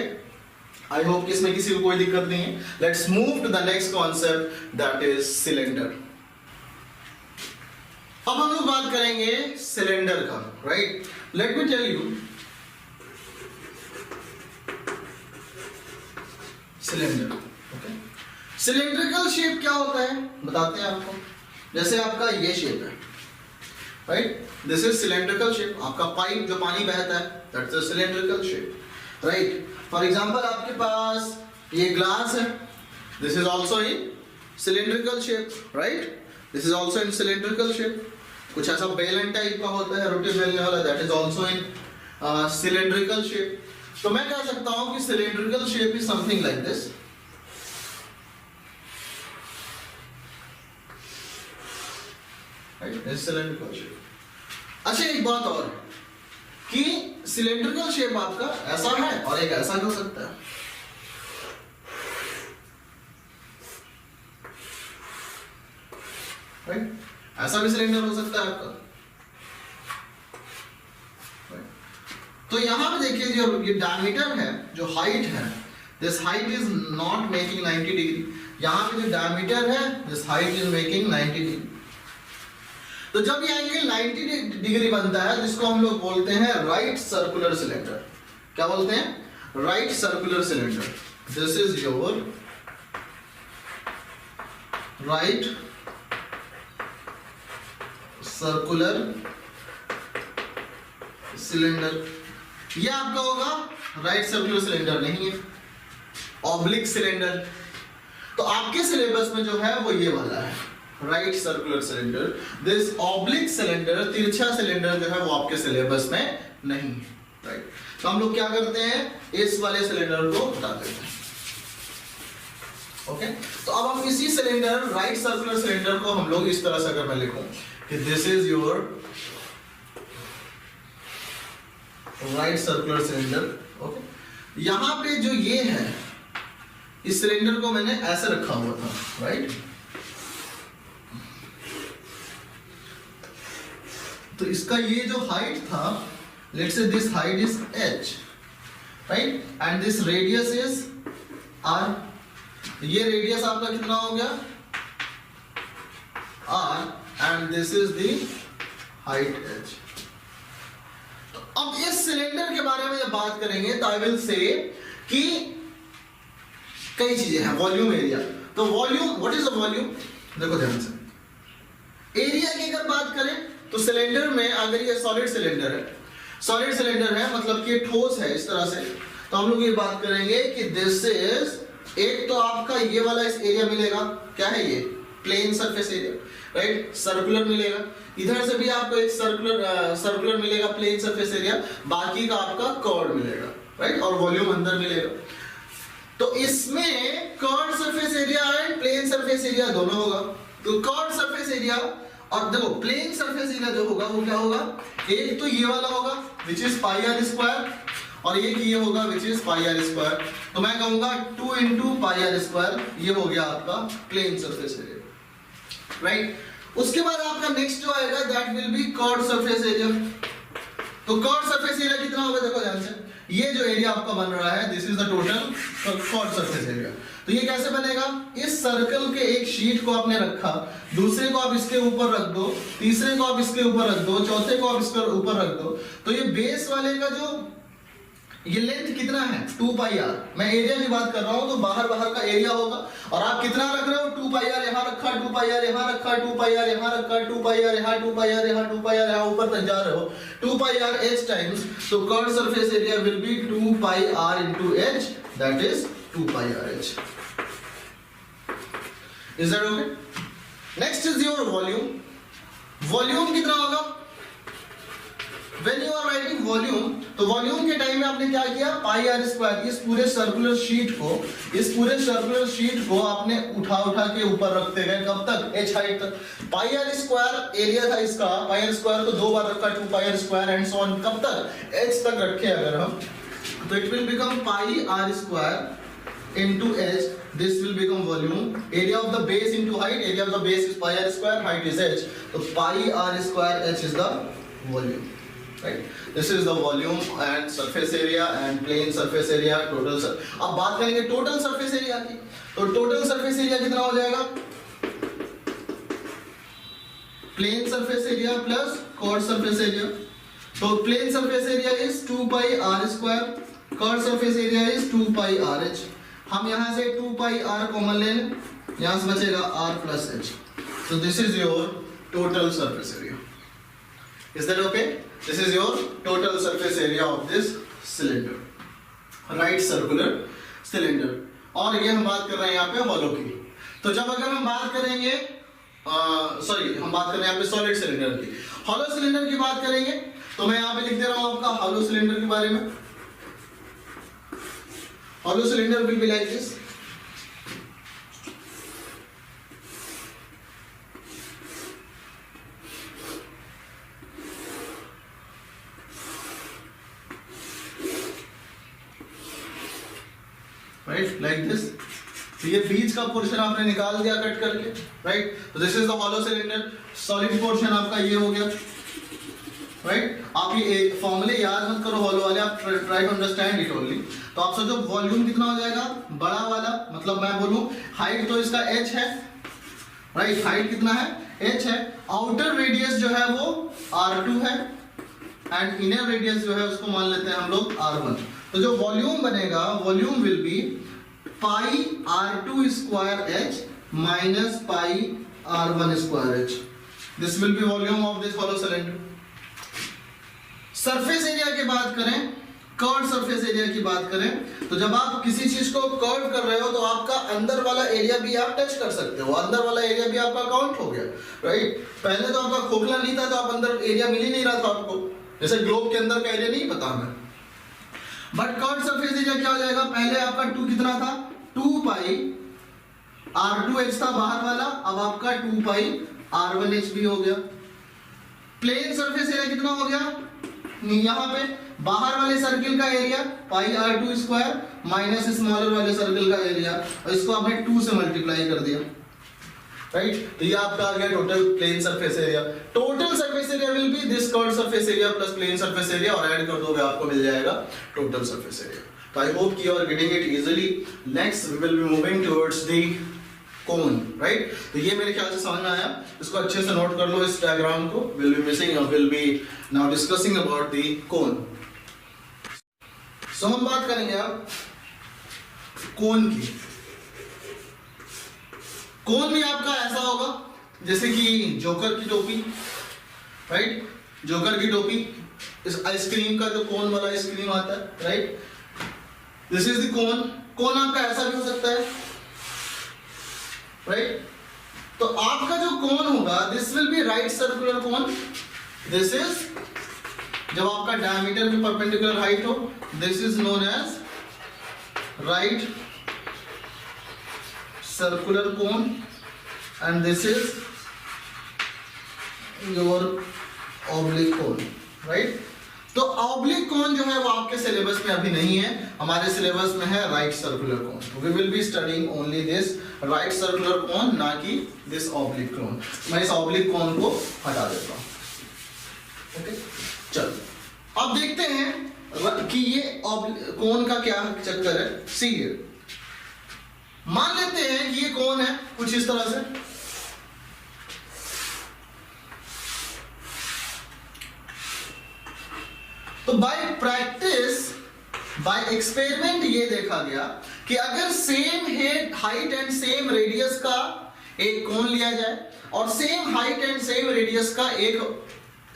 I hope कि इसमें किसी को कोई दिक्कत नहीं है। Let's move to the next concept, that is cylinder. अब हम लोग बात करेंगे सिलेंडर का, right. Let me tell you, cylinder, okay. Cylindrical shape क्या होता है बताते हैं आपको। जैसे आपका ये शेप है, right, this is cylindrical shape. आपका पाइप जो पानी बहता है, that's a cylindrical shape, right. For example आपके पास ये ग्लास है, this is also in cylindrical shape, right, this is also in cylindrical shape. कुछ ऐसा बेलन टाइप का होता है, रोटी बेलने वाला, that is also in cylindrical shape. तो मैं कह सकता हूं कि cylindrical shape is something like this, right, this cylindrical shape. अच्छा एक बात और कि सिलेंड्रिकल शेप आपका ऐसा है और एक ऐसा हो सकता है, राइट, ऐसा भी सिलेंडर हो सकता है आपका। तो यहां पे देखिए जो ये डायमीटर है, जो हाइट है, this height is not making 90 degree. यहां पे जो डायमीटर है, this height is making 90 degree. तो जब ये एंगल 90 डिग्री बनता है, जिसको हम लोग बोलते हैं राइट सर्कुलर सिलेंडर। क्या बोलते हैं? Right circular cylinder. This is your right circular cylinder. ये आपका होगा राइट सर्कुलर सिलेंडर, नहीं है ऑब्लिक सिलेंडर। तो आपके सिलेबस में जो है वो ये वाला है, right circular cylinder. This oblique cylinder, तिरछा सिलेंडर जो है वो आपके सिलेबस में नहीं है, राइट। तो हम लोग क्या करते हैं, इस वाले सिलेंडर को हटा देते हैं, ओके। तो अब हम इसी सिलेंडर, राइट सर्कुलर सिलेंडर को हम लोग इस तरह से, अगर मैं लिखूं कि this is your right circular cylinder, okay. यहां पे जो ये है, इस सिलेंडर को मैंने ऐसे रखा हुआ था, राइट। तो इसका ये जो हाइट था, let's say this height is h, right, and this radius is r। ये रेडियस आपका कितना हो गया, r, and this is the height h। तो अब इस सिलेंडर के बारे में जब बात करेंगे तो आई विल से कि कई चीजें हैं। Volume, area. तो volume, what is the volume? देखो ध्यान से, एरिया की अगर बात करें तो सिलेंडर में, अगर ये सॉलिड सिलेंडर है, सॉलिड सिलेंडर है मतलब कि ये ठोस है इस तरह से, तो हम लोग ये बात करेंगे कि दिस इज, एक तो आपका ये वाला इस एरिया मिलेगा, क्या है ये plane surface area, right, circular मिलेगा, इधर से भी आपको एक सर्कुलर मिलेगा प्लेन सरफेस एरिया, बाकी का आपका कर्व मिलेगा, राइट, और वॉल्यूम अंदर मिलेगा। तो इसमें curve surface area and plane surface area दोनों होगा। तो कर्व सरफेस एरिया और देखो प्लेन सरफेस एरिया जो होगा वो क्या होगा, एक तो ये वाला होगा which is pi are square, और एक ये होगा which is pi are square. तो मैं कहूंगा 2 इंटू पाई आर स्क्वायर, ये हो गया आपका प्लेन सरफेस एरिया, राइट। उसके बाद आपका नेक्स्ट जो आएगा that will B curve surface area. तो कर्व सरफेस एरिया कितना होगा, देखो ध्यान से, ये जो एरिया आपका बन रहा है this is the total curve surface area. तो ये कैसे बनेगा, इस सर्कल के एक शीट को आपने रखा, दूसरे को आप इसके ऊपर रख दो, तीसरे को आप इसके ऊपर रख दो, चौथे को आप इसके ऊपर रख दो, तो ये बेस वाले का जो ये लेंथ कितना है 2 पाई आर, मैं एरिया की बात कर रहा हूं, तो बाहर का एरिया होगा, और आप कितना रख रहे हो 2 पाई आर, यहां रखा 2 पाई आर, यहां रखा 2 पाई आर, यहां रखा 2 पाई आर, यहां 2 पाई आर, यहां 2 पाई आर, यहां ऊपर तक जा रहे हो 2 पाई आर h टाइम्स, तो curve surface area will be 2 pi R into h, that is 2 pi R h। Is that okay? Next is your volume. Volume कितना होगा when you are writing volume, तो volume के time में आपने क्या किया, पाई are square, इस पूरे सर्कुलर शीट को आपने उठा के ऊपर रखते गए, कब तक, h हाइट तक। पाई आर स्क्वायर एरिया था इसका, पाई आर स्क्वायर को 2 बार रखा, 2 pi are square and so on, कब तक, h तक रखे अगर हम, तो it will become pi are square into h, this will become volume, area of the base into height, area of the base is pi r square, height is h, so pi r square h is the volume, right? This is the volume and surface area and plane surface area total अब बात करेंगे total surface area की, तो total surface area कितना हो जाएगा, plane surface area plus curved surface area, so plane surface area is 2 pi r square, curved surface area is 2 pi r h, हम यहां से 2 पाई r कॉमन ले लें, यहां से बचेगा r plus h, so this is your total surface area. Is that okay? This is your total surface area of this cylinder, right, circular cylinder. और ये हम बात कर रहे हैं यहाँ पे हॉलो की। तो जब अगर हम बात करेंगे हम बात कर रहे हैं यहाँ पे सॉलिड सिलेंडर की, हॉलो सिलेंडर की बात करेंगे, तो मैं यहाँ पे लिख दे रहा हूँ आपका हॉलो सिलेंडर के बारे में। Hollow cylinder will be like this. Right, like this. तो ये बीच का पोर्शन आपने निकाल दिया कट करके, राइट, तो this is the hollow cylinder. Solid portion आपका ये हो गया, राइट। आप ये फॉर्मूले याद मत करो हॉलो वाले, आप try to understand it only. तो आप सोचो वॉल्यूम कितना हो जाएगा, बड़ा वाला, मतलब मैं बोलूं हाइट तो इसका h है, राइट, हाइट कितना है h है, आउटर रेडियस जो है वो r2 है एंड इनर रेडियस जो है उसको मान लेते हैं हम लोग r1। तो जो वॉल्यूम बनेगा, volume will be pi r2 square h minus pi r1 square h, this will B volume of this hollow cylinder. Surface area की बात करें, कर्व सरफेस एरिया की बात करें, तो जब आप किसी चीज को कर्व कर रहे हो तो आपका अंदर वाला एरिया भी आप टच कर सकते हो, अंदर वाला एरिया भी आपका काउंट हो गया, राइट। पहले तो आपका खोखला नहीं था तो आप अंदर एरिया मिल ही नहीं रहा था आपको, जैसे ग्लोब के अंदर का एरिया नहीं पता हमें, बट कर्व सरफेस एरिया क्या हो जाएगा, पहले आपका 2 कितना था, 2 पाई r2h था बाहर वाला, अब आपका 2 पाई r1h भी हो गया। प्लेन सरफेस एरिया कितना हो गया, यहाँ पे बाहर वाले सर्किल का area pi r2 square minus smaller वाले सर्किल का एरिया, और इसको आपने 2 से मल्टीप्लाई कर दिया, राइट। तो ये आपका आ गया total plane surface area. Total surface area will be this curve surface area plus plane surface area, और ऐड कर दोगे आपको मिल जाएगा टोटल सरफेस एरिया। तो आई होप कि you are getting it easily. Next we will be moving towards the cone, right. तो ये मेरे ख्याल से समझ में आया, इसको अच्छे से नोट कर लो इस डायग्राम को। Will be now discussing about the cone. So हम बात करेंगे अब कोन की। कोन भी आपका ऐसा होगा जैसे कि जोकर की टोपी, राइट, जोकर की टोपी, इस आइसक्रीम का जो कोन वाला आइसक्रीम आता है, right, this is the cone. Cone आपका ऐसा भी हो सकता है, राइट, तो आपका जो कोन होगा this will be right circular cone. This is जब आपका डायमीटर के परपेंडिकुलर हाइट हो, this is known as right circular cone and this is your oblique cone, right. तो ऑब्लिक कोन जो है वो आपके सिलेबस में अभी नहीं है, हमारे सिलेबस में है राइट सर्कुलर कोन। तो we will be studying only this right circular cone, ना कि दिस ऑब्लिक कोन। मैं इस ऑब्लिक कोन को हटा देता हूं। ओके, चलो अब देखते हैं कि ये कोन का क्या चक्कर है। सी हियर, मान लेते हैं कि ये कोन है कुछ इस तरह से, तो बाय प्रैक्टिस, बाय एक्सपेरिमेंट ये देखा गया कि अगर same height and same radius का एक कोन लिया जाए और same height and same radius का एक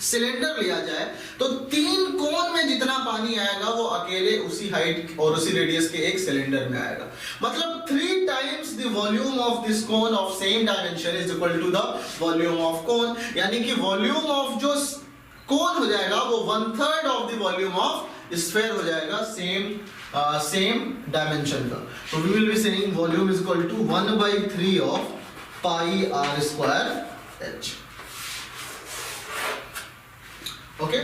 सिलेंडर लिया जाए, तो तीन कोन में जितना पानी आएगा वो अकेले उसी हाइट और उसी रेडियस के एक सिलेंडर में आएगा। मतलब 3 times the volume of this cone of same dimension is equal to the volume of cone, यानी कि वॉल्यूम ऑफ जो कोन हो जाएगा वो 1/3 of the volume of sphere हो जाएगा सेम डायमेंशन का। तो we will be saying volume is equal to 1/3 of pi are square H. Okay,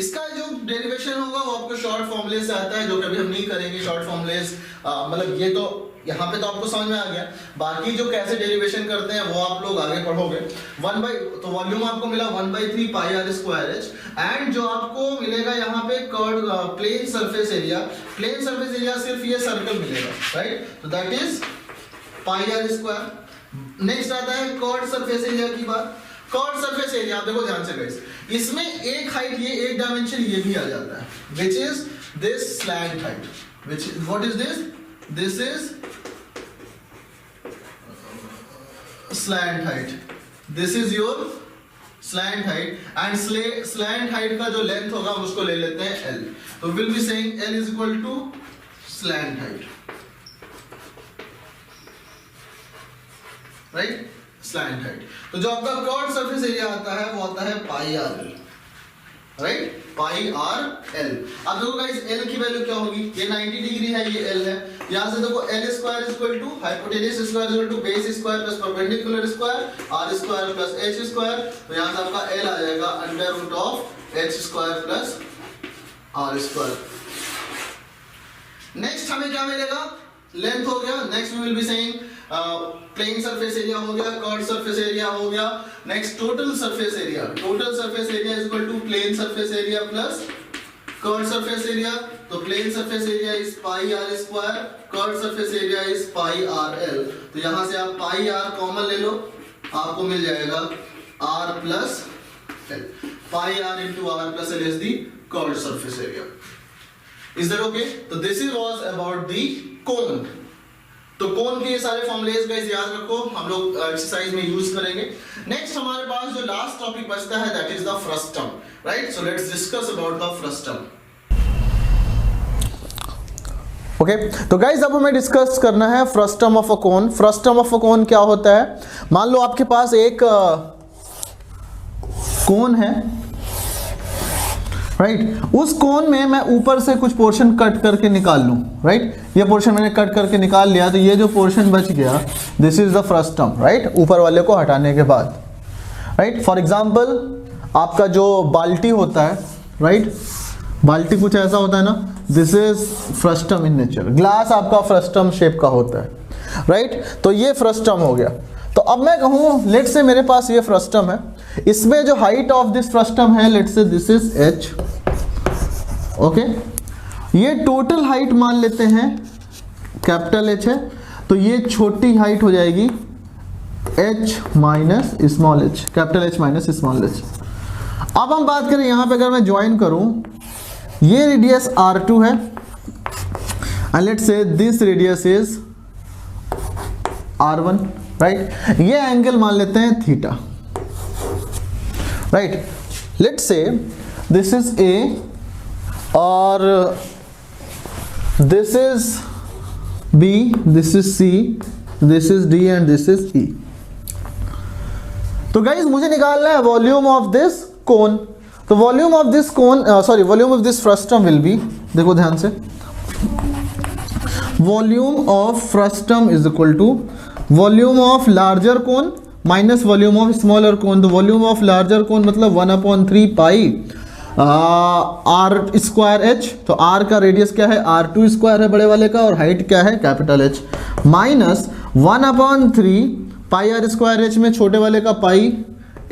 इसका जो डेरिवेशन होगा वो आपको शॉर्ट फॉर्मूले से आता है, जो कभी हम नहीं करेंगे शॉर्ट फॉर्मूलेस। मतलब ये तो यहाँ पे तो आपको समझ में आ गया, बाकी जो कैसे डेरिवेशन करते हैं वो आप लोग आगे पढ़ोगे। तो वॉल्यूम आपको मिला 1/3 pi are square H, and जो आपको मिलेगा यहाँ पे curve plane surface area, plane surface area सिर्फ ये सर्कल मिलेगा, राइट। तो that is pi are square. Next आता है कर्व सरफेस एरिया की बात। कर्व सरफेस एरिया आप देखो ध्यान से गाइस, इसमें एक हाइट ये एक डायमेंशन ये भी आ जाता है, which is this slant height, which is what is this? This is slant height. This is your slant height, and slant height का जो लेंथ होगा उसको ले लेते हैं L. तो we'll be saying L is equal to slant height, right? Slant height. तो जो आपका कर्व सरफेस एरिया आता है वो आता है पाई आर एल, राइट, पाई आर एल। अब देखो गाइस एल की वैल्यू क्या होगी, ये 90 डिग्री है, ये एल है। यहां से देखो L square is equal to hypotenuse square is equal to base square plus perpendicular square R square plus H square. तो यहां से आपका एल आ जाएगा under root of H square plus R square. Next हमें क्या मिलेगा, लेंथ हो गया। Next we will be saying plane surface area हो गया, कर्व सरफेस एरिया हो गया। Next total surface area, total surface area is equal to plane surface area plus curve surface area. तो plane surface area is pi are square, curve surface area is pi r l. तो यहां से आप पाई are common ले लो, आपको मिल जाएगा r plus l. Pi r into r plus l is the curve surface area. Is that okay? तो this is was about the cone. तो कोन के ये सारे फॉर्मूलेस गाइस याद रखो, हम लोग एक्सरसाइज में यूज करेंगे। नेक्स्ट हमारे पास जो लास्ट टॉपिक बचता है that is the frustum, right. So let's discuss about the frustum. Okay, तो गाइस अब हमें डिस्कस करना है frustum of a cone. Frustum of a cone क्या होता है, मान लो आपके पास एक कोन है, राइट। उस कोन में मैं ऊपर से कुछ पोर्शन कट करके निकाल लूं, राइट। ये पोर्शन मैंने कट करके निकाल लिया, तो ये जो पोर्शन बच गया this is the frustum, right, ऊपर वाले को हटाने के बाद, राइट। फॉर एग्जांपल आपका जो बाल्टी होता है, राइट, बाल्टी कुछ ऐसा होता है ना, this is frustum in nature. Glass आपका फ्रस्टम शेप का होता है, राइट। तो ये फ्रस्टम हो गया। तो अब मैं कहूँ लेट से मेरे पास ये फ्रस्टम है, इसमें जो हाइट ऑफ दिस फ्रस्टम है late say this is h, okay. ये टोटल हाइट मान लेते हैं कैपिटल H है, तो ये छोटी हाइट हो जाएगी h minus small h, capital H minus small h। अब हम बात करें यहाँ पे, अगर मैं ज्वाइन करूँ, ये रेडियस R2 है and let say this radius is R1, right. ये एंगल मान लेते हैं theta, right. Let's say this is A और this is B, this is C, this is D and this is E, तो guys मुझे निकालना है वॉल्यूम ऑफ दिस कोन। तो volume of this cone, sorry volume of this frustum will be, देखो ध्यान से, volume of frustum is equal to volume of larger cone minus volume of smaller cone. तो volume of larger cone मतलब 1/3 pi are square h. तो r का radius क्या है, R2 square है बड़े वाले का, और हाइट क्या है, capital H, minus 1/3 pi are square H में छोटे वाले का pi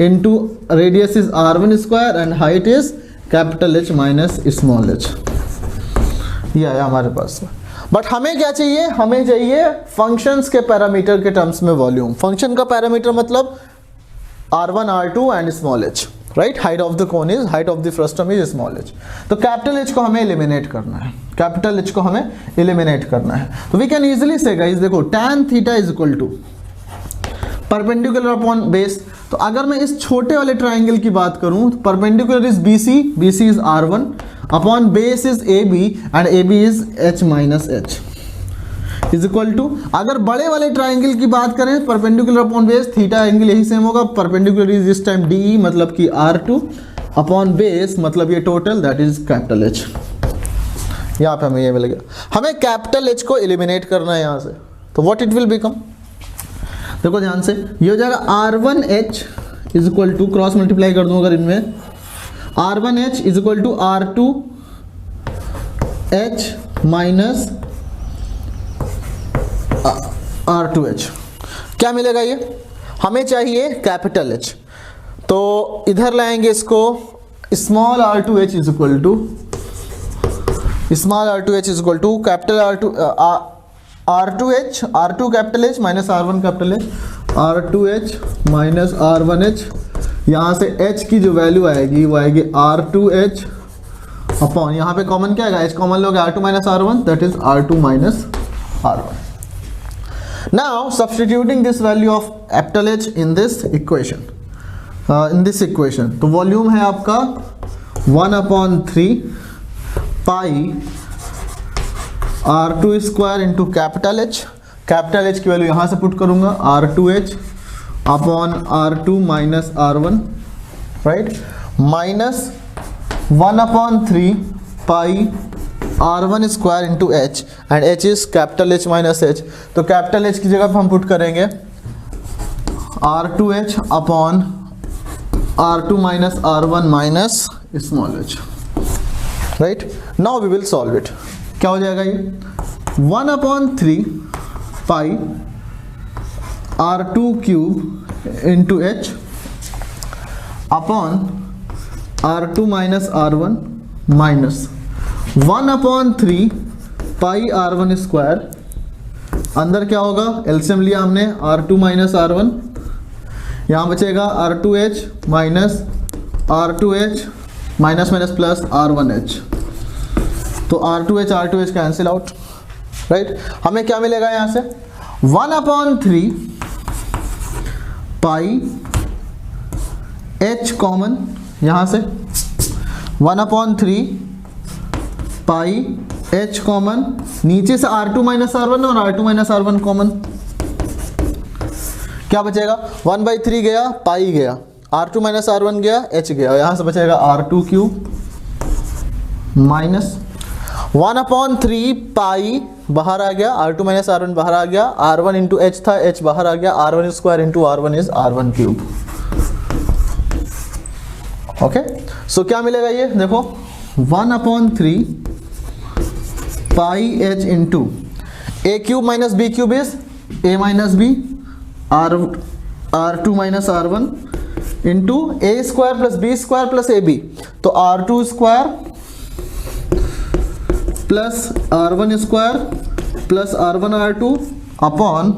into radius is R1 square and height is capital H minus small H. ये आया हमारे पास। बट हमें क्या चाहिए, हमें चाहिए फंक्शंस के पैरामीटर के टर्म्स में वॉल्यूम। फंक्शन का पैरामीटर मतलब R1 R2 and small H, right. Height of the cone is, height of the frustum is small H. तो कैपिटल एच को हमें एलिमिनेट करना है, कैपिटल एच को हमें एलिमिनेट करना है। तो वी कैन इजिली से गाइस, देखो tan theta is equal to perpendicular upon base. तो अगर मैं इस छोटे वाले ट्राइंगल की बात करूं तो perpendicular is BC, BC is R1 upon base is AB and AB is H minus H is equal to, अगर बड़े वाले ट्राइंगल की बात करें perpendicular upon base, theta angle यही सेम होगा, परपेंडिकुलर इज इस टाइम DE मतलब कि R2 अपॉन बेस मतलब ये total that is capital H। यहाँ पे हमें ये मिल गया। हमें कैपिटल H को एलिमिनेट करना है यहाँ से, तो व्हाट इट विल बिकम, देखो ध्यान से, ये हो जाएगा R1H is equal to, cross multiply कर दूँ अगर इनमें, R1H is equal to R2H minus R2H। क्या मिलेगा ये, हमें चाहिए कैपिटल H, तो इधर लाएंगे इसको, small R2H is equal to, small R2H is equal to capital R2H, R2 capital H minus R1 capital H, R2H minus R1H। यहाँ से H की जो वैल्यू आएगी वो आएगी R2H अपॉन, यहाँ पे कॉमन क्या आएगा, H कॉमन लोगे R2 minus R1 that is R2 minus R1। Now substituting this value of capital H in this equation, तो वॉल्यूम है आपका 1/3 pi R2 square into capital H। Capital H की value यहाँ से put करूँगा R2H upon R2 minus R1, right, minus 1/3 pi R1 square into H and H is capital H minus H। तो capital H की जगह पर हम put करेंगे R2H upon R2 minus R1 minus small h, right. Now we will solve it. क्या हो जाएगा ये, 1/3 pi R2 cube into H upon R2 minus R1 minus 1/3 pi R1 square, अंदर क्या होगा, एलसीएम लिया हमने R2 माइनस R1, यहाँ बचेगा R2H minus R2H minus minus plus R1H। तो R2H कैंसिल आउट, राइट। हमें क्या मिलेगा यहाँ से, 1/3 पाई H कॉमन, यहाँ से 1/3 पाई H कॉमन, नीचे से R2 माइनस R1 और R2 माइनस R1 कॉमन, क्या बचेगा, 1/3 गया, पाई गया, R2 माइनस R1 गया, H गया, यहाँ से बचेगा R2 क्यूब माइनस 1/3 पाई बाहर आ गया, R2 माइनस R1 बाहर आ गया, R1 इंटू H था, H बाहर आ गया, R1 square into R1 is R1 cube. Okay, so क्या मिलेगा ये, देखो 1/3 pi H into A cube minus B cube is A minus B, R2 minus R1 into A square plus B square plus AB, तो R2 square plus R1 square plus R1 R2 upon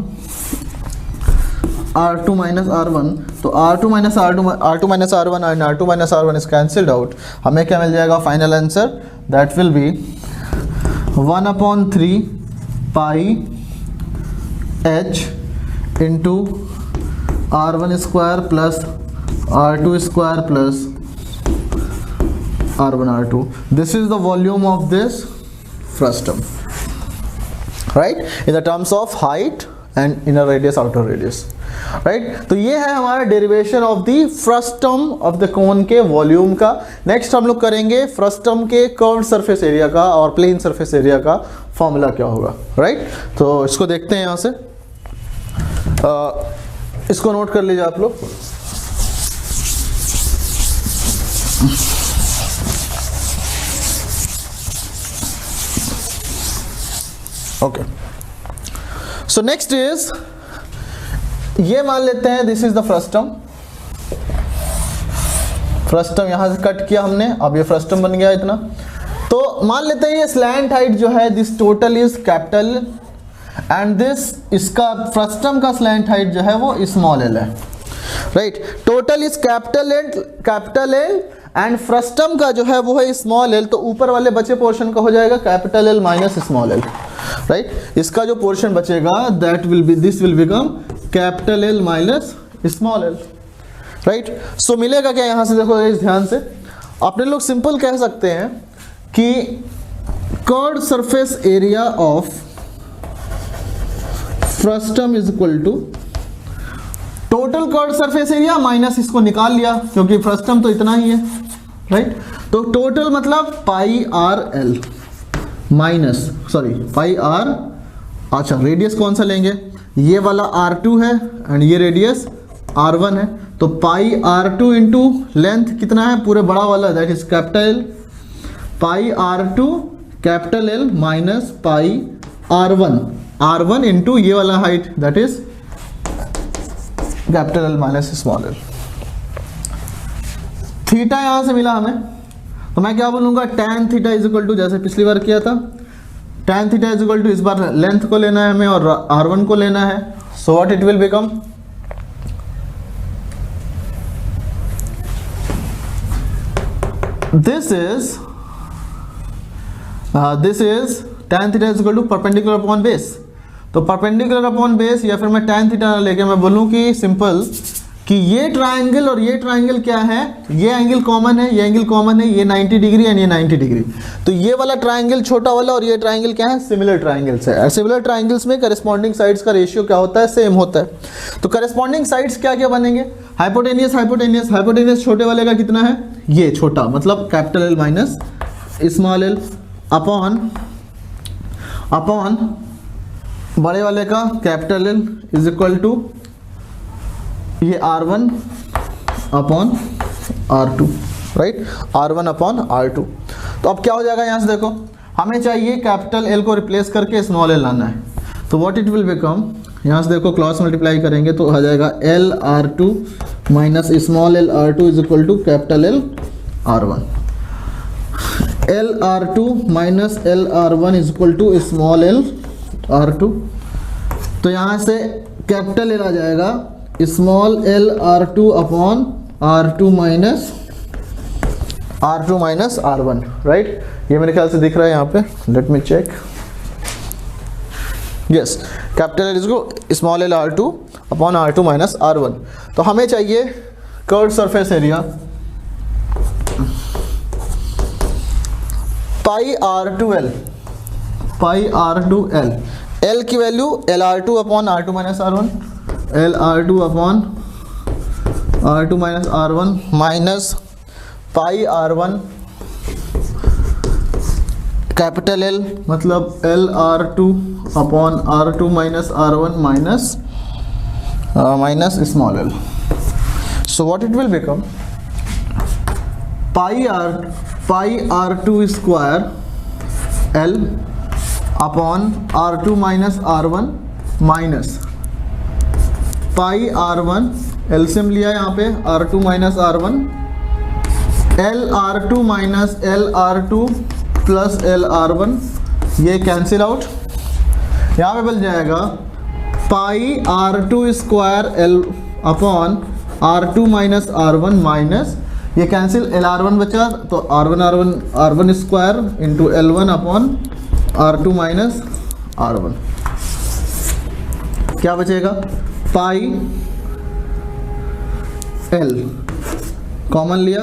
R2 minus R1। तो R2 minus R1 and R2 minus R1 is cancelled out. हमें क्या मिल जाएगा final answer, that will B 1/3 pi H into R1 square plus R2 square plus R1 R2। This is the volume of this frustum, right, in the terms of height and inner radius, outer radius. Right. तो ये है हमारा derivation of the first term of the cone के volume का। Next हम लोग करेंगे first term के कर्व्ड सरफेस एरिया का और प्लेन सरफेस एरिया का फॉर्मूला क्या होगा, राइट। तो इसको देखते हैं यहाँ से, इसको नोट कर लीजिए आप लोग। ओके, सो नेक्स्ट इज, ये मान लेते हैं this is the first term. First term यहां से कट किया हमने, अब ये फर्स्ट टर्म बन गया इतना। तो मान लेते हैं ये स्लैंट हाइट जो है this total is capital and this, इसका फर्स्ट टर्म का स्लैंट हाइट जो है वो स्मॉल एल है, right. Total is capital L and first term का जो है वो है स्मॉल एल, तो ऊपर वाले बचे पोर्शन का हो जाएगा capital L minus small l, right. इसका जो पोर्शन बचेगा that will be, this will become capital L minus small l, right. So मिलेगा क्या यहाँ से, देखो इस ध्यान से, अपने लोग सिंपल कह सकते हैं कि curved surface area of first term is equal to total curved surface area minus इसको निकाल लिया क्योंकि फर्स्ट टर्म तो इतना ही है, राइट। तो टोटल मतलब pi r l minus, sorry pi r, अच्छा रेडियस कौन सा लेंगे, ये वाला R2 है एंड ये रेडियस R1 है, तो पाई R2 इंटू लेंथ कितना है पूरे बड़ा वाला, that is capital L, pi R2 capital L minus pi R1 into ये वाला height that is capital L minus small L. Theta यहां से मिला हमें, तो मैं क्या बोलूंगा, tan theta is equal to, जैसे पिछली बार किया था, tan theta is equal to, इस बार लेंथ को लेना है हमें और R1 को लेना है, so what it will become, this is tan theta is equal to perpendicular upon base. तो परपेंडिकुलर अपॉन बेस, या फिर मैं tan थीटा लेके मैं बोलूं कि सिंपल कि ये ट्राइंगल और ये ट्राइंगल क्या है, ये एंगल कॉमन है, ये एंगल कॉमन है, ये 90 डिग्री एंड ये 90 डिग्री, तो ये वाला ट्राइंगल छोटा वाला और ये ट्राइंगल क्या है, सिमिलर ट्राइंगल्स है। सिमिलर ट्राइंगल्स में करस्पॉन्डिंग साइड्स का रेशियो क्या होता है, सेम होता है। तो करस्पॉन्डिंग साइड्स क्या क्या बनेंगे, हाइपोटेनियस, हाइपोटेनियस, हाइपोटेनियस छोटे वाले का कितना है, ये छोटा मतलब capital L minus small L, upon बड़े वाले का capital L is equal to ये R1 upon R2, right, R1 upon R2। तो अब क्या हो जाएगा, यहाँ से देखो हमें चाहिए कैपिटल L को रिप्लेस करके स्मॉल एल लाना है, तो व्हाट इट विल बिकम, यहाँ से देखो क्रॉस मल्टीप्लाई करेंगे तो आ जाएगा L R2 minus small L R2 is equal to capital L R1, L R2 minus L R1 is equal to small L R2। तो यहाँ से कैपिटल L आ जाएगा small L R2 upon R2 minus R1, right. ये मेरे ख्याल से दिख रहा है यहाँ पे, let me check, yes, capital L is small L R2 upon R2 minus R1। तो हमें चाहिए कर्व्ड सरफेस एरिया पाई R2L, पाई R2L, L की value LR2 upon R2 minus R1, LR2 upon R2 minus R1 minus pi R1 capital L मतलब LR2 upon R2 minus R1 minus small L. So what it will become, pi R2 square L upon R2 minus R1 minus pi R1, LCM लिया यहाँ पे R2 minus R1, LR2 minus LR2 plus LR1, ये cancel out, यहाँ पे बन जाएगा पाई R2 square L upon R2 minus R1 minus, ये cancel LR1 बचा तो R1 square into L1 upon R2 minus R1, क्या बचेगा, पाई L कॉमन लिया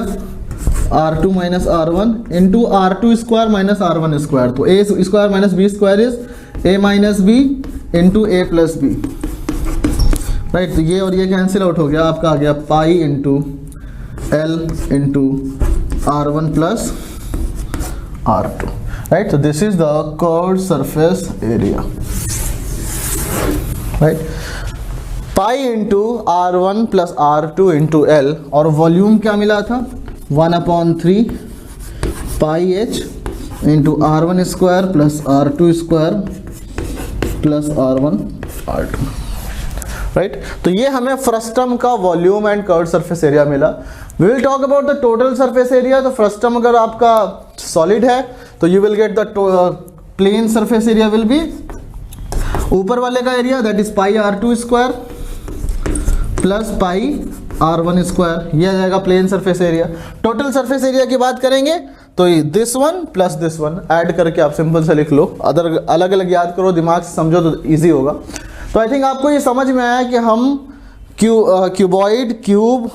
R2 minus R1 into R2 square minus R1 square, तो A square minus B square is A minus B into A plus B right. तो ये और ये cancel out हो गया, आपका आ गया pi into l into R1 plus R2, right. तो this is the curved surface area, right. Pi into R1 plus R2 into l, और वॉल्यूम क्या मिला था 1/3 pi h into R1 square plus R2 square plus R1 R2, right. तो ये हमें frustum का volume and curved surface area मिला। We will talk about the total surface area. तो फ्रस्टम अगर आपका सॉलिड है तो you will get the plane surface area will be ऊपर वाले का area, that is pi R2 square plus pi R1 square, ये आ जाएगा plane surface area. Total surface area की बात करेंगे तो this one plus this one add करके आप सिंपल से लिख लो, अदर अलग अलग याद करो, दिमाग से समझो तो इजी होगा। तो आई थिंक आपको ये समझ में आया कि हम cuboid, cube,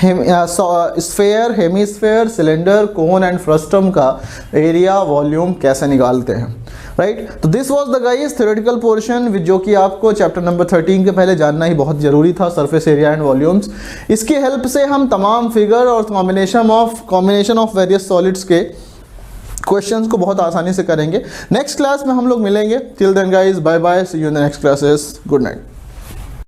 sphere, hemisphere, cylinder, cone and frustum का एरिया, वॉल्यूम कैसे निकालते हैं, राइट। तो this was the guys theoretical portion जो कि आपको चैप्टर नंबर 13 के पहले जानना ही बहुत ज़रूरी था, सरफेस एरिया एंड वॉल्यूम्स। इसकी हेल्प से हम तमाम फिगर और कॉम्बिनेशन ऑफ वेरियस सॉलिड्स के क्वेश्चंस को बहुत आसानी से करेंगे। नेक्स्ट क्लास में हम लोग मिलेंगे। Till then guys, bye bye, see you in the next classes, good night.